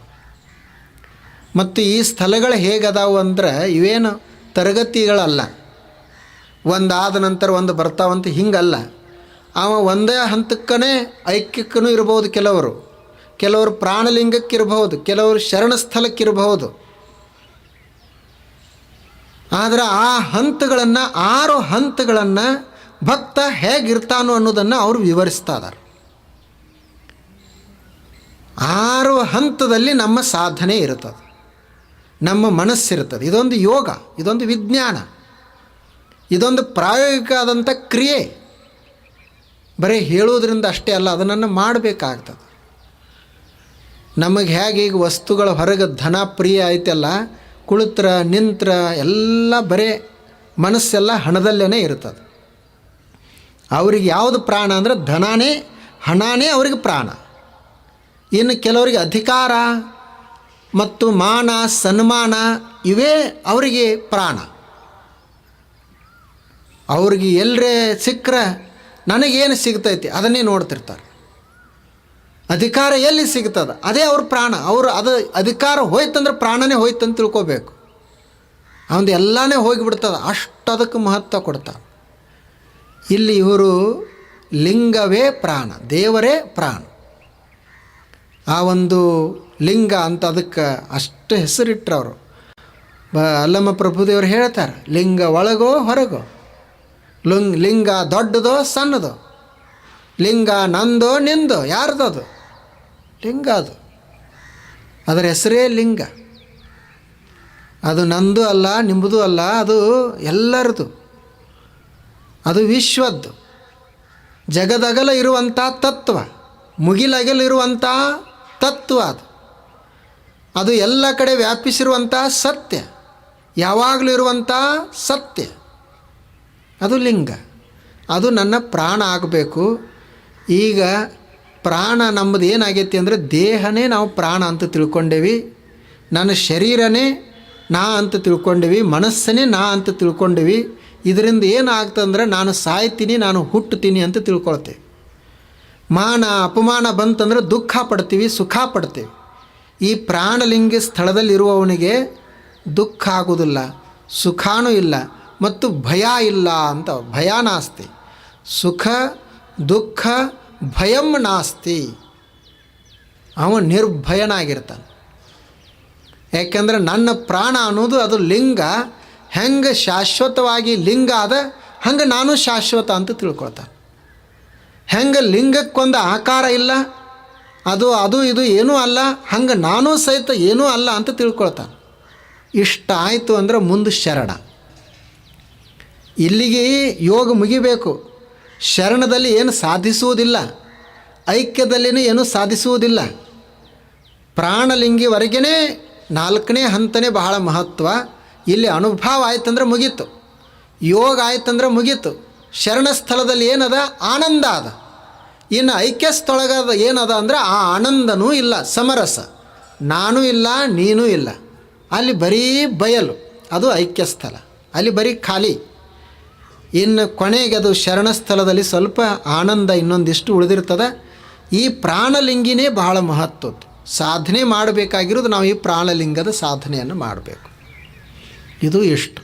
ಮತ್ತು ಈ ಸ್ಥಳಗಳು ಹೇಗದಾವು ಅಂದ್ರೆ ಇವೇನು ತರಗತಿಗಳಲ್ಲ, ಒಂದಾದ ನಂತರ ಒಂದು ಬರ್ತಾವಂತ ಹಿಂಗಲ್ಲ. ಅವ ಒಂದೇ ಹಂತಕ್ಕನೇ ಐಕ್ಯಕ್ಕೂ ಇರ್ಬೋದು, ಕೆಲವರು ಪ್ರಾಣಲಿಂಗಕ್ಕಿರಬಹುದು, ಕೆಲವರು ಶರಣಸ್ಥಳಕ್ಕಿರಬಹುದು. ಆದರೆ ಆ ಹಂತಗಳನ್ನು 6 ಹಂತಗಳನ್ನು ಭಕ್ತ ಹೇಗಿರ್ತಾನೋ ಅನ್ನೋದನ್ನು ಅವರು ವಿವರಿಸ್ತಾ ಇದ್ದಾರೆ. 6 ಹಂತದಲ್ಲಿ ನಮ್ಮ ಸಾಧನೆ ಇರುತ್ತದೆ, ನಮ್ಮ ಮನಸ್ಸಿರುತ್ತದೆ. ಇದೊಂದು ಯೋಗ, ಇದೊಂದು ವಿಜ್ಞಾನ, ಇದೊಂದು ಪ್ರಾಯೋಗಿಕ ಆದಂಥ ಕ್ರಿಯೆ. ಬರೀ ಹೇಳೋದ್ರಿಂದ ಅಷ್ಟೇ ಅಲ್ಲ, ಅದನ್ನು ಮಾಡಬೇಕಾಗ್ತದೆ. ನಮಗೆ ಹೇಗೆ ಈಗ ವಸ್ತುಗಳ ಹೊರಗೆ ಧನ ಪ್ರಿಯ ಐತಲ್ಲ, ಕುಳಿತ್ರ ನಿಂತ್ರ ಎಲ್ಲ ಬರೇ ಮನಸ್ಸೆಲ್ಲ ಹಣದಲ್ಲೇ ಇರ್ತದೆ. ಅವ್ರಿಗೆ ಯಾವುದು ಪ್ರಾಣ ಅಂದರೆ ಹಣನೇ ಅವ್ರಿಗೆ ಪ್ರಾಣ. ಇನ್ನು ಕೆಲವರಿಗೆ ಅಧಿಕಾರ ಮತ್ತು ಮಾನ ಸನ್ಮಾನ ಇವೇ ಅವರಿಗೆ ಪ್ರಾಣ. ಅವ್ರಿಗೆ ಎಲ್ಲರೇ ಸಿಕ್ಕರೆ ನನಗೇನು ಸಿಗ್ತೈತಿ ಅದನ್ನೇ ನೋಡ್ತಿರ್ತಾರೆ. ಅಧಿಕಾರ ಎಲ್ಲಿ ಸಿಗ್ತದೆ ಅದೇ ಅವ್ರ ಪ್ರಾಣ. ಅದು ಅಧಿಕಾರ ಹೋಯ್ತಂದ್ರೆ ಪ್ರಾಣನೇ ಹೋಯ್ತಂತ ತಿಳ್ಕೊಬೇಕು. ಅವನು ಎಲ್ಲನೇ ಹೋಗಿಬಿಡ್ತದೆ, ಅಷ್ಟು ಅದಕ್ಕೆ ಮಹತ್ವ ಕೊಡ್ತಾರೆ. ಇಲ್ಲಿ ಇವರು ಲಿಂಗವೇ ಪ್ರಾಣ, ದೇವರೇ ಪ್ರಾಣ. ಆ ಒಂದು ಲಿಂಗ ಅಂತ ಅದಕ್ಕೆ ಅಷ್ಟು ಹೆಸರಿಟ್ಟರು ಅವರು. ಅಲ್ಲಮ್ಮ ಪ್ರಭುದೇವರು ಹೇಳ್ತಾರೆ, ಲಿಂಗ ಒಳಗೋ ಹೊರಗೋ, ಲಿಂಗ ದೊಡ್ಡದೋ ಸಣ್ಣದೋ, ಲಿಂಗ ನಂದೋ ನಿಂದೋ, ಯಾರ್ದದು ಲಿಂಗ. ಅದರ ಹೆಸರೇ ಲಿಂಗ. ಅದು ನಂದು ಅಲ್ಲ, ನಿಂಬುದು ಅಲ್ಲ, ಅದು ಎಲ್ಲರದು. ಅದು ವಿಶ್ವದ್ದು, ಜಗದಗಲ ಇರುವಂಥ ತತ್ವ, ಮುಗಿಲಗಲಿರುವಂಥ ತತ್ವ. ಅದು ಎಲ್ಲ ಕಡೆ ವ್ಯಾಪಿಸಿರುವಂಥ ಸತ್ಯ, ಯಾವಾಗಲೂ ಇರುವಂಥ ಸತ್ಯ. ಅದು ಲಿಂಗ. ಅದು ನನ್ನ ಪ್ರಾಣ ಆಗಬೇಕು. ಈಗ ಪ್ರಾಣ ನಮ್ಮದು ಏನಾಗೈತಿ ಅಂದರೆ, ದೇಹನೇ ನಾವು ಪ್ರಾಣ ಅಂತ ತಿಳ್ಕೊಂಡೇವಿ, ನನ್ನ ಶರೀರನೇ ನಾ ಅಂತ ತಿಳ್ಕೊಂಡೇವಿ, ಮನಸ್ಸನ್ನೇ ನಾ ಅಂತ ತಿಳ್ಕೊಂಡೇವಿ. ಇದರಿಂದ ಏನಾಗ್ತದಂದ್ರೆ ನಾನು ಸಾಯ್ತೀನಿ, ನಾನು ಹುಟ್ಟುತ್ತೀನಿ ಅಂತ ತಿಳ್ಕೊಳ್ತೇವೆ. ಮಾನ ಅಪಮಾನ ಬಂತಂದ್ರೆ ದುಃಖ ಪಡ್ತೀವಿ, ಸುಖ ಪಡ್ತೀವಿ. ಈ ಪ್ರಾಣಲಿಂಗ ಸ್ಥಳದಲ್ಲಿರುವವನಿಗೆ ದುಃಖ ಆಗೋದಿಲ್ಲ, ಸುಖಾನೂ ಇಲ್ಲ ಮತ್ತು ಭಯ ಇಲ್ಲ ಅಂತ. ಭಯ ನಾಸ್ತಿ, ಸುಖ ದುಃಖ ಭಯಂ ನಾಸ್ತಿ. ಅವ ನಿರ್ಭಯನಾಗಿರ್ತಾನೆ. ಯಾಕೆಂದರೆ ನನ್ನ ಪ್ರಾಣ ಅನ್ನೋದು ಅದು ಲಿಂಗ. ಹೆಂಗೆ ಶಾಶ್ವತವಾಗಿ ಲಿಂಗ ಅದ ಹಂಗೆ ನಾನು ಶಾಶ್ವತ ಅಂತ ತಿಳ್ಕೊಳ್ತಾನೆ. ಹೆಂಗೆ ಲಿಂಗಕ್ಕೊಂದು ಆಕಾರ ಇಲ್ಲ, ಅದು ಇದು ಏನೂ ಅಲ್ಲ, ಹಂಗೆ ನಾನೂ ಸಹಿತ ಏನೂ ಅಲ್ಲ ಅಂತ ತಿಳ್ಕೊಳ್ತಾನೆ. ಇಷ್ಟ ಆಯಿತು ಅಂದ್ರೆ ಮುಂದೆ ಶರಣ. ಇಲ್ಲಿಗೆ ಯೋಗ ಮುಗಿಬೇಕು. ಶರಣದಲ್ಲಿ ಏನು ಸಾಧಿಸುವುದಿಲ್ಲ, ಐಕ್ಯದಲ್ಲಿನೂ ಏನು ಸಾಧಿಸುವುದಿಲ್ಲ. ಪ್ರಾಣಲಿಂಗಿವರೆಗೇ 4ನೇ ಹಂತನೇ ಬಹಳ ಮಹತ್ವ. ಇಲ್ಲಿ ಅನುಭವ ಆಯ್ತಂದ್ರೆ ಮುಗೀತು, ಯೋಗ ಆಯ್ತಂದ್ರೆ ಮುಗೀತು. ಶರಣ ಸ್ಥಳದಲ್ಲಿ ಏನದ ಆನಂದ ಅದ. ಇನ್ನು ಐಕ್ಯ ಸ್ಥಳಗದ ಏನದ ಅಂದರೆ ಆ ಆನಂದನೂ ಇಲ್ಲ, ಸಮರಸ. ನಾನೂ ಇಲ್ಲ ನೀನೂ ಇಲ್ಲ, ಅಲ್ಲಿ ಬರೀ ಬಯಲು. ಅದು ಐಕ್ಯ ಸ್ಥಳ, ಅಲ್ಲಿ ಬರೀ ಖಾಲಿ. ಇನ್ನು ಕೊನೆಗೆ ಅದು ಶರಣ ಸ್ಥಳದಲ್ಲಿ ಸ್ವಲ್ಪ ಆನಂದ ಇನ್ನೊಂದಿಷ್ಟು ಉಳಿದಿರ್ತದೆ. ಈ ಪ್ರಾಣಲಿಂಗಿನೇ ಬಹಳ ಮಹತ್ವದ್ದು. ಸಾಧನೆ ಮಾಡಬೇಕಾಗಿರೋದು ನಾವು ಈ ಪ್ರಾಣಲಿಂಗದ ಸಾಧನೆಯನ್ನು ಮಾಡಬೇಕು. ಇದು ಎಷ್ಟು